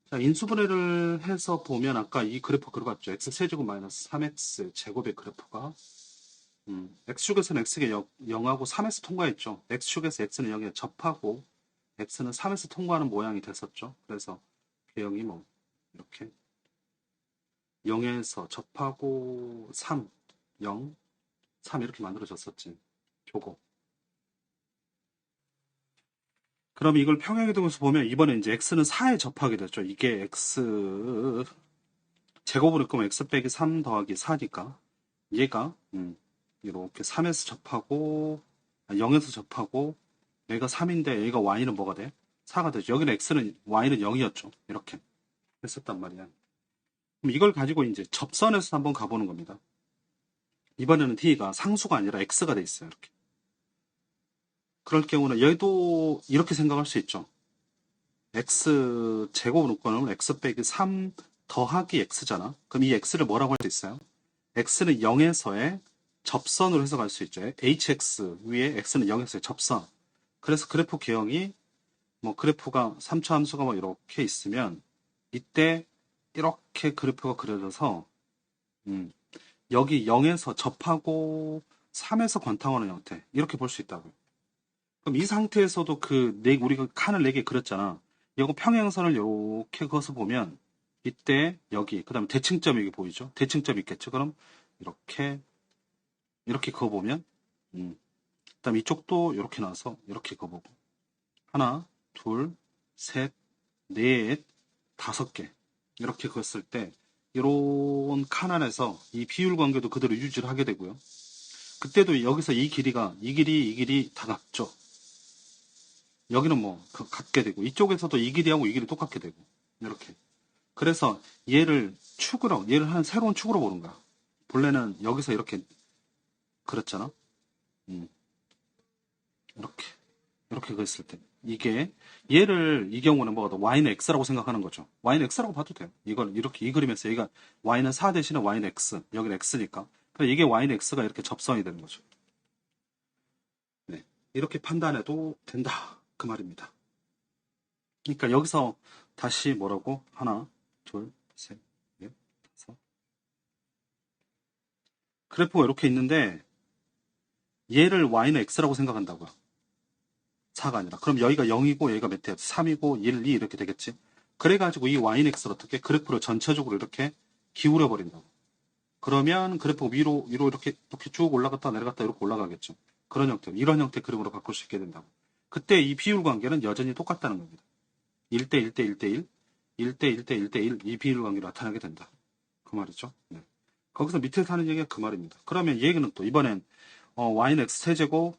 자, 인수분해를 해서 보면 아까 이 그래프 그려봤죠. x세제곱 마이너스 3x 제곱의 그래프가 x축에서는 x가 0하고 3에서 통과했죠. x축에서 x는 0에 접하고 x는 3에서 통과하는 모양이 됐었죠. 그래서 개형이 뭐 이렇게 0에서 접하고 3, 0, 3 이렇게 만들어졌었지. 요거. 그럼 이걸 평행에 두고서 보면 이번에 이제 x는 4에 접하게 됐죠. 이게 x 제곱으로 끊으면 x 빼기 3 더하기 4니까 얘가 이렇게 3에서 접하고 0에서 접하고 얘가 3인데 얘가 y는 뭐가 돼? 4가 되죠. 여기는 x는 y는 0이었죠. 이렇게 했었단 말이야. 그럼 이걸 가지고 이제 접선에서 한번 가보는 겁니다. 이번에는 d가 상수가 아니라 x가 돼 있어요. 이렇게. 그럴 경우는 얘도 이렇게 생각할 수 있죠. x 제곱으로 끊으면 x 빼기 3 더하기 x잖아. 그럼 이 x를 뭐라고 할 수 있어요? x는 0에서의 접선으로 해석할 수 있죠. hx 위에 x는 0에서의 접선. 그래서 그래프 개형이 뭐 그래프가 3차 함수가 뭐 이렇게 있으면 이때 이렇게 그래프가 그려져서 여기 0에서 접하고 3에서 권탕하는 형태 이렇게 볼 수 있다고요. 그럼 이 상태에서도 우리가 칸을 4개 그렸잖아. 이거 평행선을 이렇게 그어서 보면 이때 여기 그다음에 대칭점이 여기 보이죠? 대칭점이 있겠죠? 그럼 이렇게 그어보면 그다음 이쪽도 이렇게 나와서 이렇게 그어보고 하나, 둘, 셋, 넷, 5개 이렇게 그었을 때 이런 칸 안에서 이 비율 관계도 그대로 유지를 하게 되고요. 그때도 여기서 이 길이 다 같죠. 여기는 뭐 같게 되고 이쪽에서도 이 길이하고 이 길이 똑같게 되고 이렇게. 그래서 얘를 한 새로운 축으로 보는 거야. 본래는 여기서 이렇게 그렸잖아. 이렇게 그랬을 때 이게 얘를 이 경우는 뭐가 더 y는 x라고 생각하는 거죠. y는 x라고 봐도 돼요. 이걸 이렇게 이 그림에서 얘가 y는 4 대신에 y는 x, 여기는 x니까. 그래서 이게 y는 x가 이렇게 접선이 되는 거죠. 네. 이렇게 판단해도 된다. 그 말입니다. 그러니까 여기서 다시 뭐라고? 하나, 둘, 셋, 넷, 다섯. 그래프가 이렇게 있는데 얘를 y는 x라고 생각한다고요. 4가 아니라. 그럼 여기가 0이고 여기가 몇 대? 3이고 1, 2 이렇게 되겠지. 그래가지고 이 y는 x를 어떻게 그래프를 전체적으로 이렇게 기울여 버린다고. 그러면 그래프가 위로 이렇게 쭉 올라갔다 내려갔다 이렇게 올라가겠죠. 그런 형태, 이런 형태 그림으로 바꿀 수 있게 된다고. 그때 이 비율 관계는 여전히 똑같다는 겁니다. 1대 1대 1대 1, 1대 1대 1대 1, 이 비율 관계로 나타나게 된다. 그 말이죠. 네. 거기서 밑에서 하는 얘기가 그 말입니다. 그러면 이 얘기는 또 이번엔 y는 x 세제곱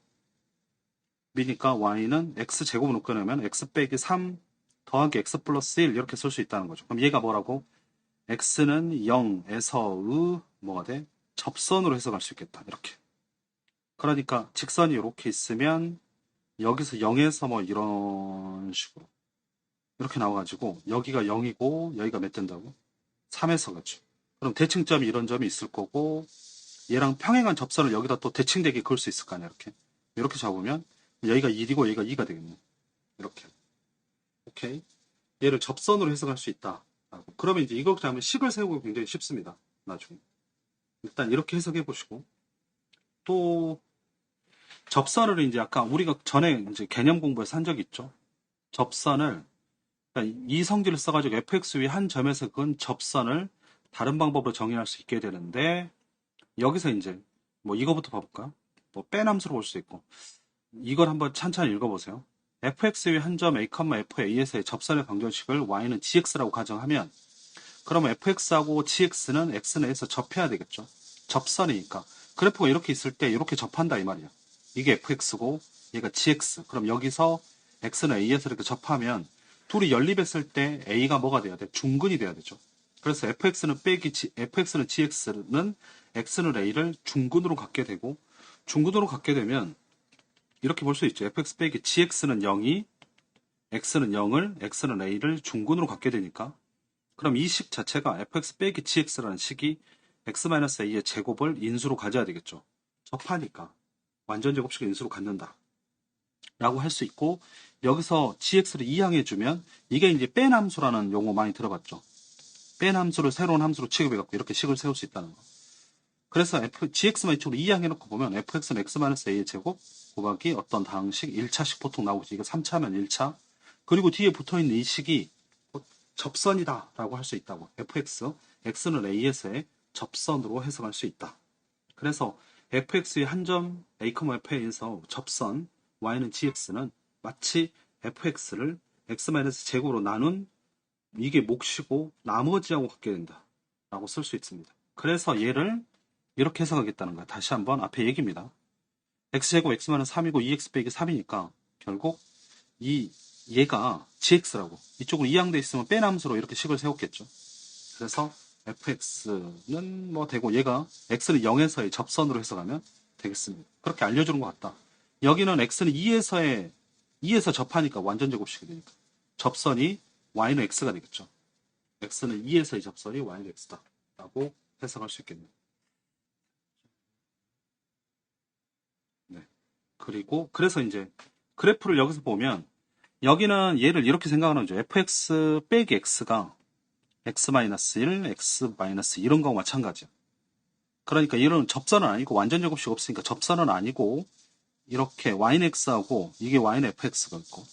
미니까 y는 x 제곱으로 끊으면 x 빼기 3 더하기 x 플러스 1 이렇게 쓸 수 있다는 거죠. 그럼 얘가 뭐라고? x는 0에서의 뭐가 돼? 접선으로 해석할 수 있겠다. 이렇게. 그러니까 직선이 이렇게 있으면 여기서 0에서 뭐 이런 식으로 이렇게 나와가지고 여기가 0이고 여기가 몇 된다고? 3에서 가죠. 그럼 대칭점이 이런 점이 있을 거고 얘랑 평행한 접선을 여기다 또 대칭되게 그을 수 있을 거 아니야. 이렇게 잡으면 여기가 1이고 여기가 2가 되겠네. 이렇게. 오케이. 얘를 접선으로 해석할 수 있다. 그러면 이제 이거 하면 식을 세우기 굉장히 쉽습니다. 나중에. 일단 이렇게 해석해 보시고 또 접선을 이제 아까 우리가 전에 이제 개념 공부에서 한 적이 있죠. 접선을 그러니까 이 성질을 써가지고 fx 위 한 점에서 그은 접선을 다른 방법으로 정의할 수 있게 되는데 여기서 이제 뭐 이거부터 봐볼까? 뭐 빼남수로 볼 수 있고 이걸 한번 찬찬히 읽어보세요. fx 위 한 점 a, fa에서의 접선의 방정식을 y는 gx라고 가정하면 그러면 fx하고 gx는 x내에서 접해야 되겠죠. 접선이니까. 그래프가 이렇게 있을 때 이렇게 접한다 이 말이야. 이게 fx고 얘가 gx. 그럼 여기서 x는 a에서 이렇게 접하면 둘이 연립했을 때 a가 뭐가 돼야 돼? 중근이 돼야 되죠. 그래서 fx는 gx는 x는 a를 중근으로 갖게 되고 중근으로 갖게 되면 이렇게 볼 수 있죠. fx 빼기 gx는 0이 x는 0을 x는 a를 중근으로 갖게 되니까 그럼 이 식 자체가 fx 빼기 gx라는 식이 x-a의 제곱을 인수로 가져야 되겠죠. 접하니까 완전 제곱식을 인수로 갖는다 라고 할 수 있고, 여기서 gx를 이항해주면 이게 이제 뺀 함수라는 용어 많이 들어봤죠. 뺀 함수를 새로운 함수로 취급해갖고 이렇게 식을 세울 수 있다는 거. 그래서 gx만 이쪽으로 이항해놓고 보면 fx는 x-a의 제곱 곱하기 어떤 다항식 1차식 보통 나오지. 이거 3차면 1차. 그리고 뒤에 붙어있는 이 식이 접선이다 라고 할 수 있다고. fx, x는 a에서의 접선으로 해석할 수 있다. 그래서 fx의 한 점 a, f에서 접선 y는 gx는 마치 fx를 x-제곱으로 나눈 이게 몫이고 나머지하고 같게 된다 라고 쓸 수 있습니다. 그래서 얘를 이렇게 해석하겠다는 거야. 다시 한번 앞에 얘기입니다. x제곱 x만은 3이고 2x 빼기 3이니까 결국 얘가 gx라고 이쪽으로 이항돼 있으면 뺀 함수로 이렇게 식을 세웠겠죠. 그래서 fx는 뭐 되고 얘가 x는 0에서의 접선으로 해석하면 되겠습니다. 그렇게 알려주는 것 같다. 여기는 x는 2에서 접하니까 완전 제곱식이 되니까 접선이 y는 x가 되겠죠. x는 2에서의 접선이 y는 x다 라고 해석할 수 있겠네요. 네. 그리고 그래서 이제 그래프를 여기서 보면 여기는 얘를 이렇게 생각하는 거죠. fx 빼기 x가 x-1, x- 이런 거와 마찬가지야. 그러니까 이런 접선은 아니고 완전 제곱식 없으니까 접선은 아니고 이렇게 y는 x하고 이게 y는 fx가 있고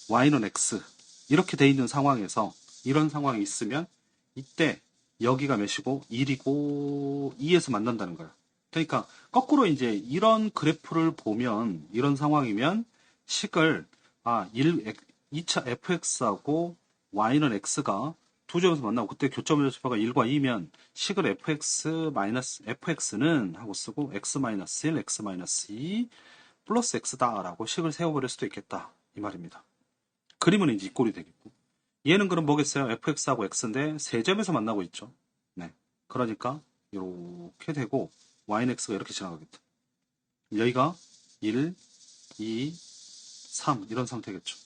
y는 x 이렇게 돼 있는 상황에서 이런 상황이 있으면 이때 여기가 몇이고 1이고 2에서 만난다는 거야. 그러니까 거꾸로 이제 이런 그래프를 보면 이런 상황이면 식을 2차 fx하고 y는 x가 두 점에서 만나고 그때 교점의 좌표가 1과 2면 식을 fx는 하고 쓰고 x-1, x-2 플러스 x다 라고 식을 세워버릴 수도 있겠다 이 말입니다. 그림은 이제 이 꼴이 되겠고 얘는 그럼 뭐겠어요? fx하고 x인데 세 점에서 만나고 있죠. 네, 그러니까 이렇게 되고 y는 x가 이렇게 지나가겠다. 여기가 1, 2, 3 이런 상태겠죠.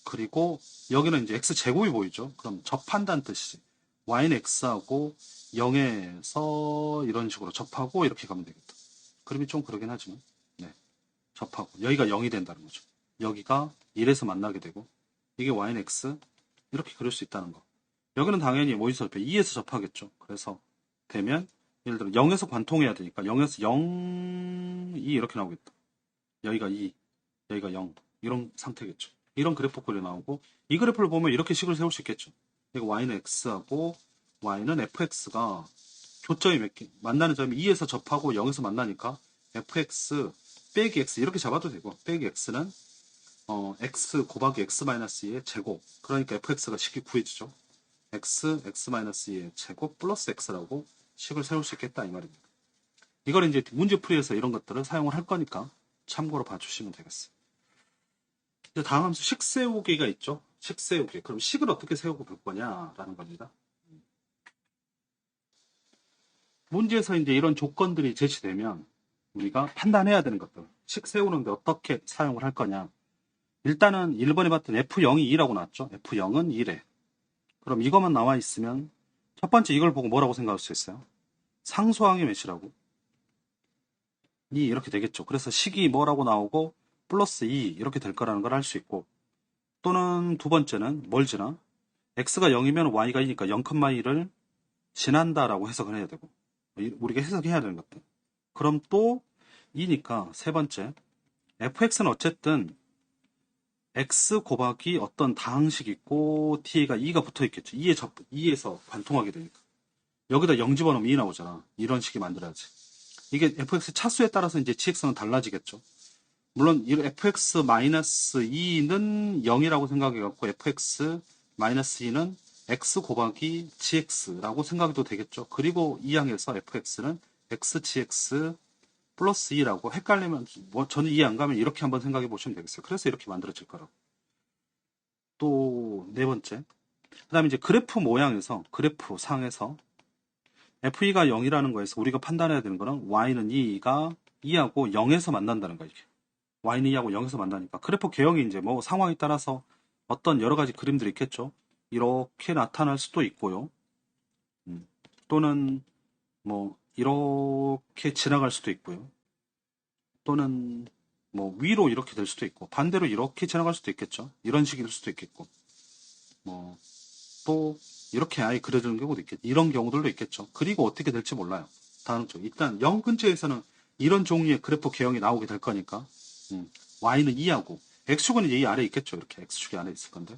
그리고 여기는 이제 x제곱이 보이죠. 그럼 접한다는 뜻이지. y는 x하고 0에서 이런 식으로 접하고 이렇게 가면 되겠다. 그림이 좀 그러긴 하지만 네, 접하고 여기가 0이 된다는 거죠. 여기가 1에서 만나게 되고 이게 y는 x 이렇게 그릴 수 있다는 거. 여기는 당연히 어디서 접해? 2에서 접하겠죠. 그래서 되면 예를 들어 0에서 관통해야 되니까 0에서 0, 2 이렇게 나오겠다. 여기가 2, 여기가 0 이런 상태겠죠. 이런 그래프 꼴이 나오고 이 그래프를 보면 이렇게 식을 세울 수 있겠죠. 이거 y는 x하고 y는 fx가 교점이 몇 개? 만나는 점이 2에서 접하고 0에서 만나니까 fx 빼기 x 이렇게 잡아도 되고 빼기 x는 x 곱하기 x-2의 제곱 그러니까 fx가 쉽게 구해지죠. x-2의 제곱 플러스 x라고 식을 세울 수 있겠다 이 말입니다. 이걸 이제 문제풀이에서 이런 것들을 사용을 할 거니까 참고로 봐주시면 되겠어요. 이제 다음 함수 식 세우기가 있죠. 식 세우기. 그럼 식을 어떻게 세우고 볼 거냐라는 겁니다. 문제에서 이제 이런 조건들이 제시되면 우리가 판단해야 되는 것들. 식 세우는데 어떻게 사용을 할 거냐. 일단은 1번에 봤던 F0이 2라고 나왔죠. F0은 2래. 그럼 이것만 나와 있으면 첫 번째 이걸 보고 뭐라고 생각할 수 있어요? 상수항이 몇이라고? 2 이렇게 되겠죠. 그래서 식이 뭐라고 나오고 플러스 2 이렇게 될 거라는 걸 알 수 있고 또는 두 번째는 뭘 지나? x가 0이면 y가 2니까 0,2를 지난다라고 해석을 해야 되고 우리가 해석해야 되는 것들. 그럼 또 2니까 세 번째 fx는 어쨌든 x 곱하기 어떤 다항식 있고 t가 2가 붙어 있겠죠. 2에서 관통하게 되니까. 여기다 0 집어넣으면 2 나오잖아. 이런 식이 만들어야지. 이게 fx 차수에 따라서 이제 gx는 달라지겠죠. 물론 이 fx-2는 0이라고 생각해갖고 fx-2는 x 곱하기 gx라고 생각해도 되겠죠. 그리고 이 항에서 fx는 xgx 플러스 2라고 헷갈리면 저는 이해 안 가면 이렇게 한번 생각해 보시면 되겠어요. 그래서 이렇게 만들어질 거라고. 또 네 번째. 그 다음에 이제 그래프 모양에서 그래프 상에서 f2가 0이라는 거에서 우리가 판단해야 되는 거는 y는 2가 2하고 0에서 만난다는 거예요. y는 2하고 0에서 만나니까 그래프 개형이 이제 뭐 상황에 따라서 어떤 여러 가지 그림들이 있겠죠. 이렇게 나타날 수도 있고요. 또는 뭐 이렇게 지나갈 수도 있고요. 또는 뭐 위로 이렇게 될 수도 있고 반대로 이렇게 지나갈 수도 있겠죠. 이런 식일 수도 있겠고 뭐 또 이렇게 아예 그려지는 경우도 있겠죠. 이런 경우들도 있겠죠. 그리고 어떻게 될지 몰라요. 다음 쪽 일단 0 근처에서는 이런 종류의 그래프 개형이 나오게 될 거니까 y는 2하고 x축은 이제 이 아래에 있겠죠. 이렇게 x축이 안에 있을 건데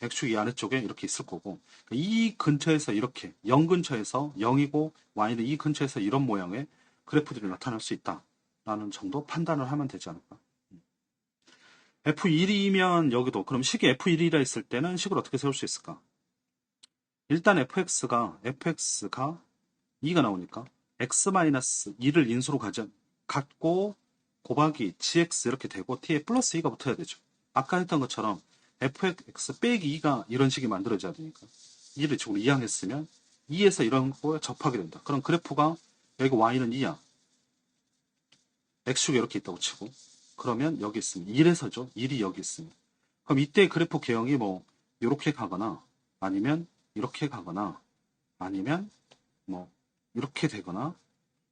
x축이 아래쪽에 이렇게 있을 거고 이 근처에서 이렇게 0 근처에서 0이고 y는 이 근처에서 이런 모양의 그래프들이 나타날 수 있다라는 정도 판단을 하면 되지 않을까. F1이면 여기도 그럼 식이 F1이라 했을 때는 식을 어떻게 세울 수 있을까? 일단 fx가 2가 나오니까 x-2를 인수로 갖고 곱하기 gx 이렇게 되고 t에 플러스 2가 붙어야 되죠. 아까 했던 것처럼 fx 빼기 2가 이런 식이 만들어져야 되니까 2를 지금 이항했으면 2에서 이런 거에 접하게 된다. 그럼 그래프가 여기 y는 2야. x축이 이렇게 있다고 치고 그러면 여기 있으면 1에서죠. 1이 여기 있으면 그럼 이때 그래프 개형이 뭐 이렇게 가거나 아니면 이렇게 가거나 아니면 뭐 이렇게 되거나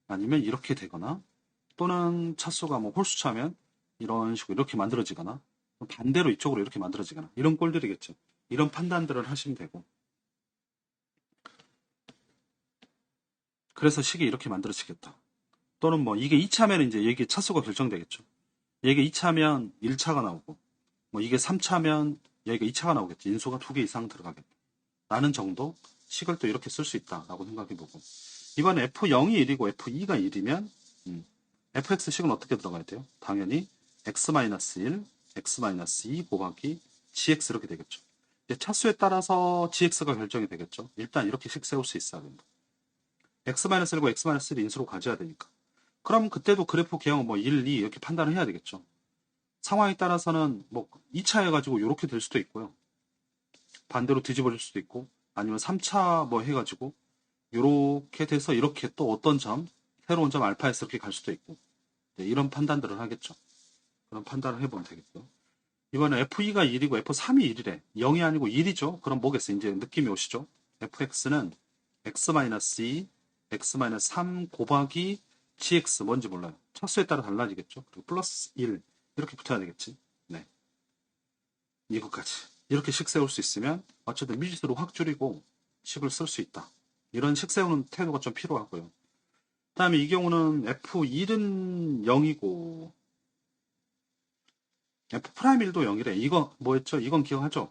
아니면 이렇게 되거나 또는 차수가 뭐 홀수차면 이런 식으로 이렇게 만들어지거나 반대로 이쪽으로 이렇게 만들어지거나 이런 꼴들이겠죠. 이런 판단들을 하시면 되고 그래서 식이 이렇게 만들어지겠다. 또는 뭐 이게 2차면 이제 여기 차수가 결정되겠죠. 여기 2차면 1차가 나오고 뭐 이게 3차면 여기가 2차가 나오겠죠. 인수가 2개 이상 들어가겠다. 라는 정도 식을 또 이렇게 쓸 수 있다라고 생각해보고 이번에 F0이 1이고 F2가 1이면 fx식은 어떻게 들어가야 돼요? 당연히 x-1, x-2 곱하기 gx 이렇게 되겠죠. 이제 차수에 따라서 gx가 결정이 되겠죠. 일단 이렇게 식 세울 수 있어야 된다. x-1고 x-1을 인수로 가져야 되니까. 그럼 그때도 그래프 개형 뭐 1, 2 이렇게 판단을 해야 되겠죠. 상황에 따라서는 뭐 2차 해가지고 이렇게 될 수도 있고요. 반대로 뒤집어질 수도 있고 아니면 3차 뭐 해가지고 이렇게 돼서 이렇게 또 어떤 점 새로운 점 알파에서 이렇게 갈 수도 있고 이런 판단들을 하겠죠. 그런 판단을 해보면 되겠고요. 이번에 F2가 1이고 F3이 1이래. 0이 아니고 1이죠. 그럼 뭐겠어요? 이제 느낌이 오시죠? fx는 x-2, x-3 곱하기 gx 뭔지 몰라요. 차수에 따라 달라지겠죠. 그리고 플러스 1 이렇게 붙어야 되겠지. 네, 이것까지 이렇게 식 세울 수 있으면 어쨌든 미지수로 확 줄이고 식을 쓸 수 있다. 이런 식 세우는 태도가 좀 필요하고요. 그 다음에 이 경우는 F1은 0이고 F'1도 0이래. 이거 뭐였죠? 이건 기억하죠?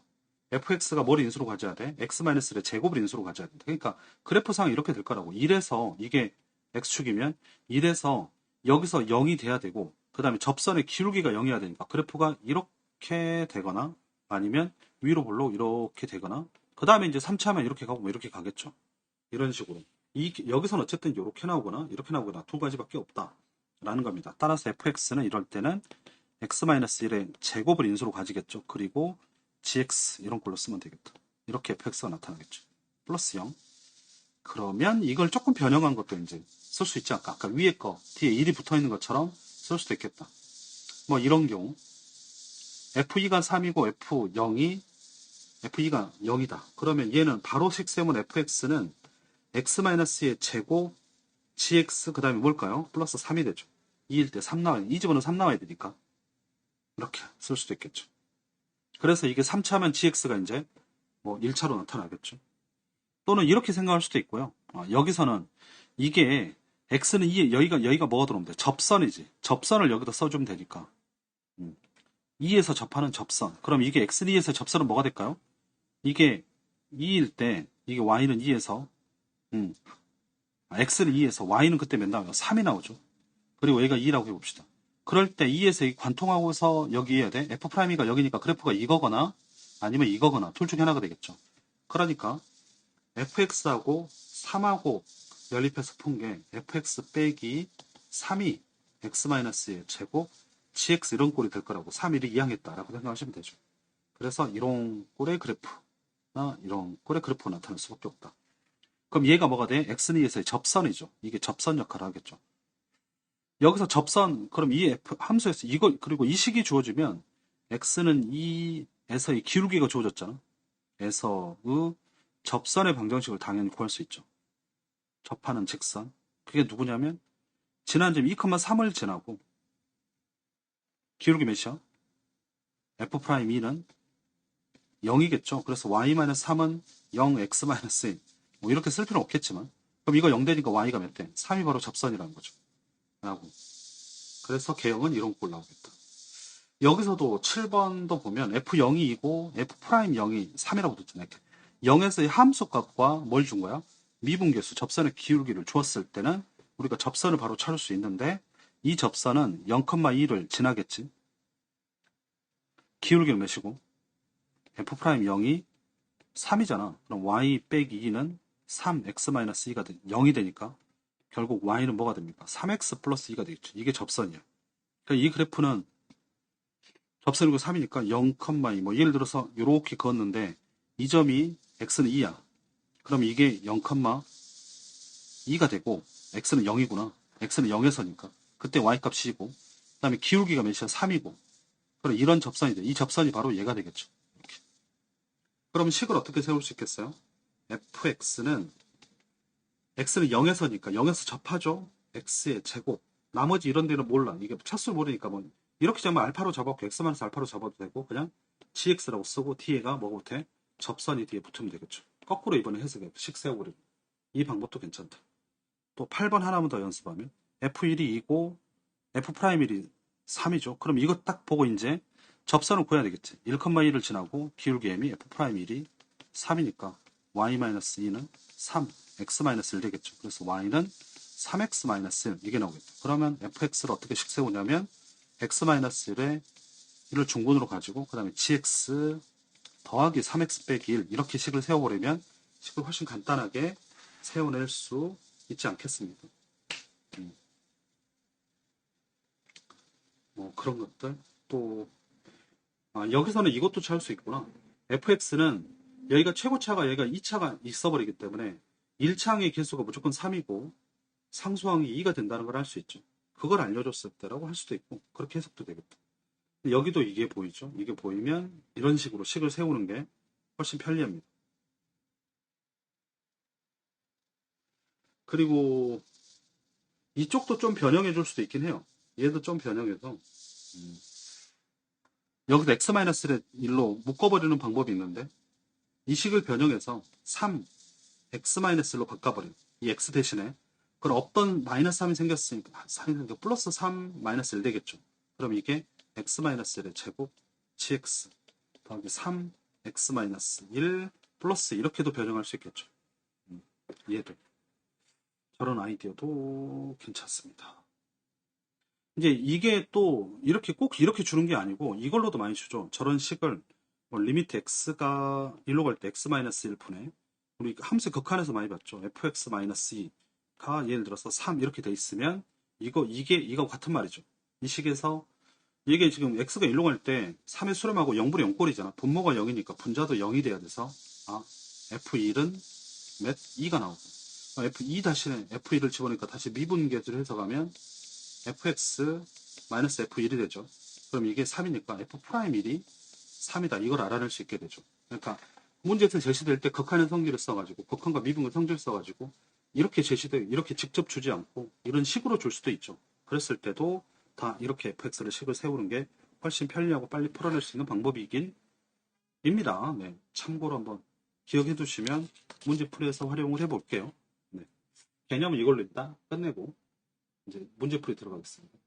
fx가 뭘 인수로 가져야 돼? x-의 제곱을 인수로 가져야 돼. 그러니까 그래프상 이렇게 될 거라고. 1에서 이게 x축이면 1에서 여기서 0이 돼야 되고 그 다음에 접선의 기울기가 0이어야 되니까 그래프가 이렇게 되거나 아니면 위로 볼록 이렇게 되거나 그 다음에 이제 3차면 이렇게 가고 뭐 이렇게 가겠죠. 이런 식으로. 여기서는 어쨌든 이렇게 나오거나 이렇게 나오거나 두 가지밖에 없다. 라는 겁니다. 따라서 fx는 이럴 때는 x-1의 제곱을 인수로 가지겠죠. 그리고 gx 이런 걸로 쓰면 되겠다. 이렇게 fx가 나타나겠죠. 플러스 0. 그러면 이걸 조금 변형한 것도 이제 쓸 수 있지 않을까? 아까 위에 거 뒤에 1이 붙어 있는 것처럼 쓸 수도 있겠다. 뭐 이런 경우 f2가 3이고 f2가 0이다. 그러면 얘는 바로 식 세면 fx는 x-의 제곱 gx 그 다음에 뭘까요? 플러스 3이 되죠. 2일 때 3 나와요. 이 집어는 3 나와야 되니까 이렇게 쓸 수도 있겠죠. 그래서 이게 3차면 gx가 이제 뭐 1차로 나타나겠죠. 또는 이렇게 생각할 수도 있고요. 여기서는 이게 x는 2에 여기가 뭐가 들어오면 돼? 접선이지. 접선을 여기다 써주면 되니까. 2에서 접하는 접선. 그럼 이게 x는 2에서 접선은 뭐가 될까요? 이게 2일 때 이게 y는 2에서 x는 2에서 y는 그때 몇 나와요? 3이 나오죠. 그리고 여기가 2라고 해봅시다. 그럴 때 2에서 관통하고서 여기 해야 돼. F'이가 여기니까 그래프가 이거거나 아니면 이거거나 둘 중에 하나가 되겠죠. 그러니까 fx하고 3하고 연립해서 푼 게 fx 빼기 3이 x-의 제곱 gx 이런 꼴이 될 거라고 3일을 이항했다라고 생각하시면 되죠. 그래서 이런 꼴의 그래프나 이런 꼴의 그래프가 나타날 수밖에 없다. 그럼 얘가 뭐가 돼? x는 2에서의 접선이죠. 이게 접선 역할을 하겠죠. 여기서 접선, 그럼 이 f 함수에서 이거, 그리고 이 식이 주어지면 x는 2에서의 기울기가 주어졌잖아. 에서의 접선의 방정식을 당연히 구할 수 있죠. 접하는 직선. 그게 누구냐면 지난 점 2,3을 지나고 기울기 몇이야? F'2는 0이겠죠. 그래서 y-3은 0, x-1. 뭐 이렇게 쓸 필요는 없겠지만 그럼 이거 0 되니까 y가 몇 대? 3이 바로 접선이라는 거죠. 라고. 그래서 개형은 이런 꼴 나오겠다. 여기서도 7번도 보면 f0이 2고 f'0이 3이라고 됐잖아요. 0에서의 함수값과 뭘 준 거야? 미분계수, 접선의 기울기를 주었을 때는 우리가 접선을 바로 찾을 수 있는데 이 접선은 0,2를 지나겠지. 기울기는 몇이고? f'0이 3이잖아. 그럼 y 빼기 2는 3x-2가 0이 되니까 결국 y는 뭐가 됩니까? 3x 플러스 2가 되겠죠. 이게 접선이야. 그러니까 이 그래프는 접선이고 3이니까 0,2 뭐 예를 들어서 이렇게 그었는데 이 점이 x는 2야. 그럼 이게 0,2가 되고 x는 0이구나. x는 0에서니까 그때 y 값이고 그 다음에 기울기가 몇이야? 3이고 그럼 이런 접선이 돼. 이 접선이 바로 얘가 되겠죠. 이렇게. 그럼 식을 어떻게 세울 수 있겠어요? fx는 x는 0에서니까 0에서 접하죠. x의 제곱. 나머지 이런 데는 몰라. 이게 차수를 모르니까 뭐 이렇게 잡으면 알파로 잡았고 x-알파로 잡아도 되고 그냥 gx라고 쓰고 뒤에가 뭐가 돼? 접선이 뒤에 붙으면 되겠죠. 거꾸로 이번에 해석해. 식 세워버리고. 이 방법도 괜찮다. 또 8번 하나만 더 연습하면 f1이 2고 f'1이 3이죠. 그럼 이거 딱 보고 이제 접선을 구해야 되겠지. 1,2를 지나고 기울기 m이 f'1이 3이니까 y-2는 3, x-1 되겠죠. 그래서 y는 3x-1 이게 나오겠죠. 그러면 fx를 어떻게 식 세우냐면 x-1에 1을 중근으로 가지고 그 다음에 gx 더하기 3x 빼기 1 이렇게 식을 세워버리면 식을 훨씬 간단하게 세워낼 수 있지 않겠습니까? 뭐 그런 것들 또 여기서는 이것도 찾을 수 있구나. fx는 여기가 최고차가 여기가 2차가 있어버리기 때문에 1차항의 개수가 무조건 3이고 상수항이 2가 된다는 걸 알 수 있죠. 그걸 알려줬을 때라고 할 수도 있고 그렇게 해석도 되겠다. 여기도 이게 보이죠. 이게 보이면 이런 식으로 식을 세우는 게 훨씬 편리합니다. 그리고 이쪽도 좀 변형해 줄 수도 있긴 해요. 얘도 좀 변형해서 여기서 x-를 1로 묶어버리는 방법이 있는데 이 식을 변형해서 3 x-1로 바꿔버려요. 이 x 대신에 그럼 없던 마이너스 3이 생겼으니까 플러스 3 마이너스 1 되겠죠. 그럼 이게 x-1의 제곱 gx 더하기 3 x-1 플러스 이렇게도 변형할 수 있겠죠. 얘를 저런 아이디어도 괜찮습니다. 이제 이게 또 이렇게 꼭 이렇게 주는 게 아니고 이걸로도 많이 주죠. 저런 식을 뭐 리미트 x가 1로 갈 때 x-1분의 우리 함수 극한에서 많이 봤죠. fx-2가 예를 들어서 3 이렇게 돼 있으면 이거 같은 말이죠. 이 식에서 이게 지금 x가 1로 갈 때 3의 수렴하고 0분의 0꼴이잖아. 분모가 0이니까 분자도 0이 돼야 돼서 f1은 몇? 2가 나오고 f2 다시는 f1을 집어넣으니까 다시 미분계수를 해석하면 fx-f1이 되죠. 그럼 이게 3이니까 f'1이 3이다. 이걸 알아낼 수 있게 되죠. 그러니까 문제에서 제시될 때 극한의 성질을 써가지고 극한과 미분의 성질을 써가지고 이렇게 이렇게 직접 주지 않고 이런 식으로 줄 수도 있죠. 그랬을 때도 다 이렇게 fx를 식을 세우는 게 훨씬 편리하고 빨리 풀어낼 수 있는 방법이긴 입니다. 네, 참고로 한번 기억해 두시면 문제풀이에서 활용을 해볼게요. 네, 개념은 이걸로 일단 끝내고 이제 문제풀이 들어가겠습니다.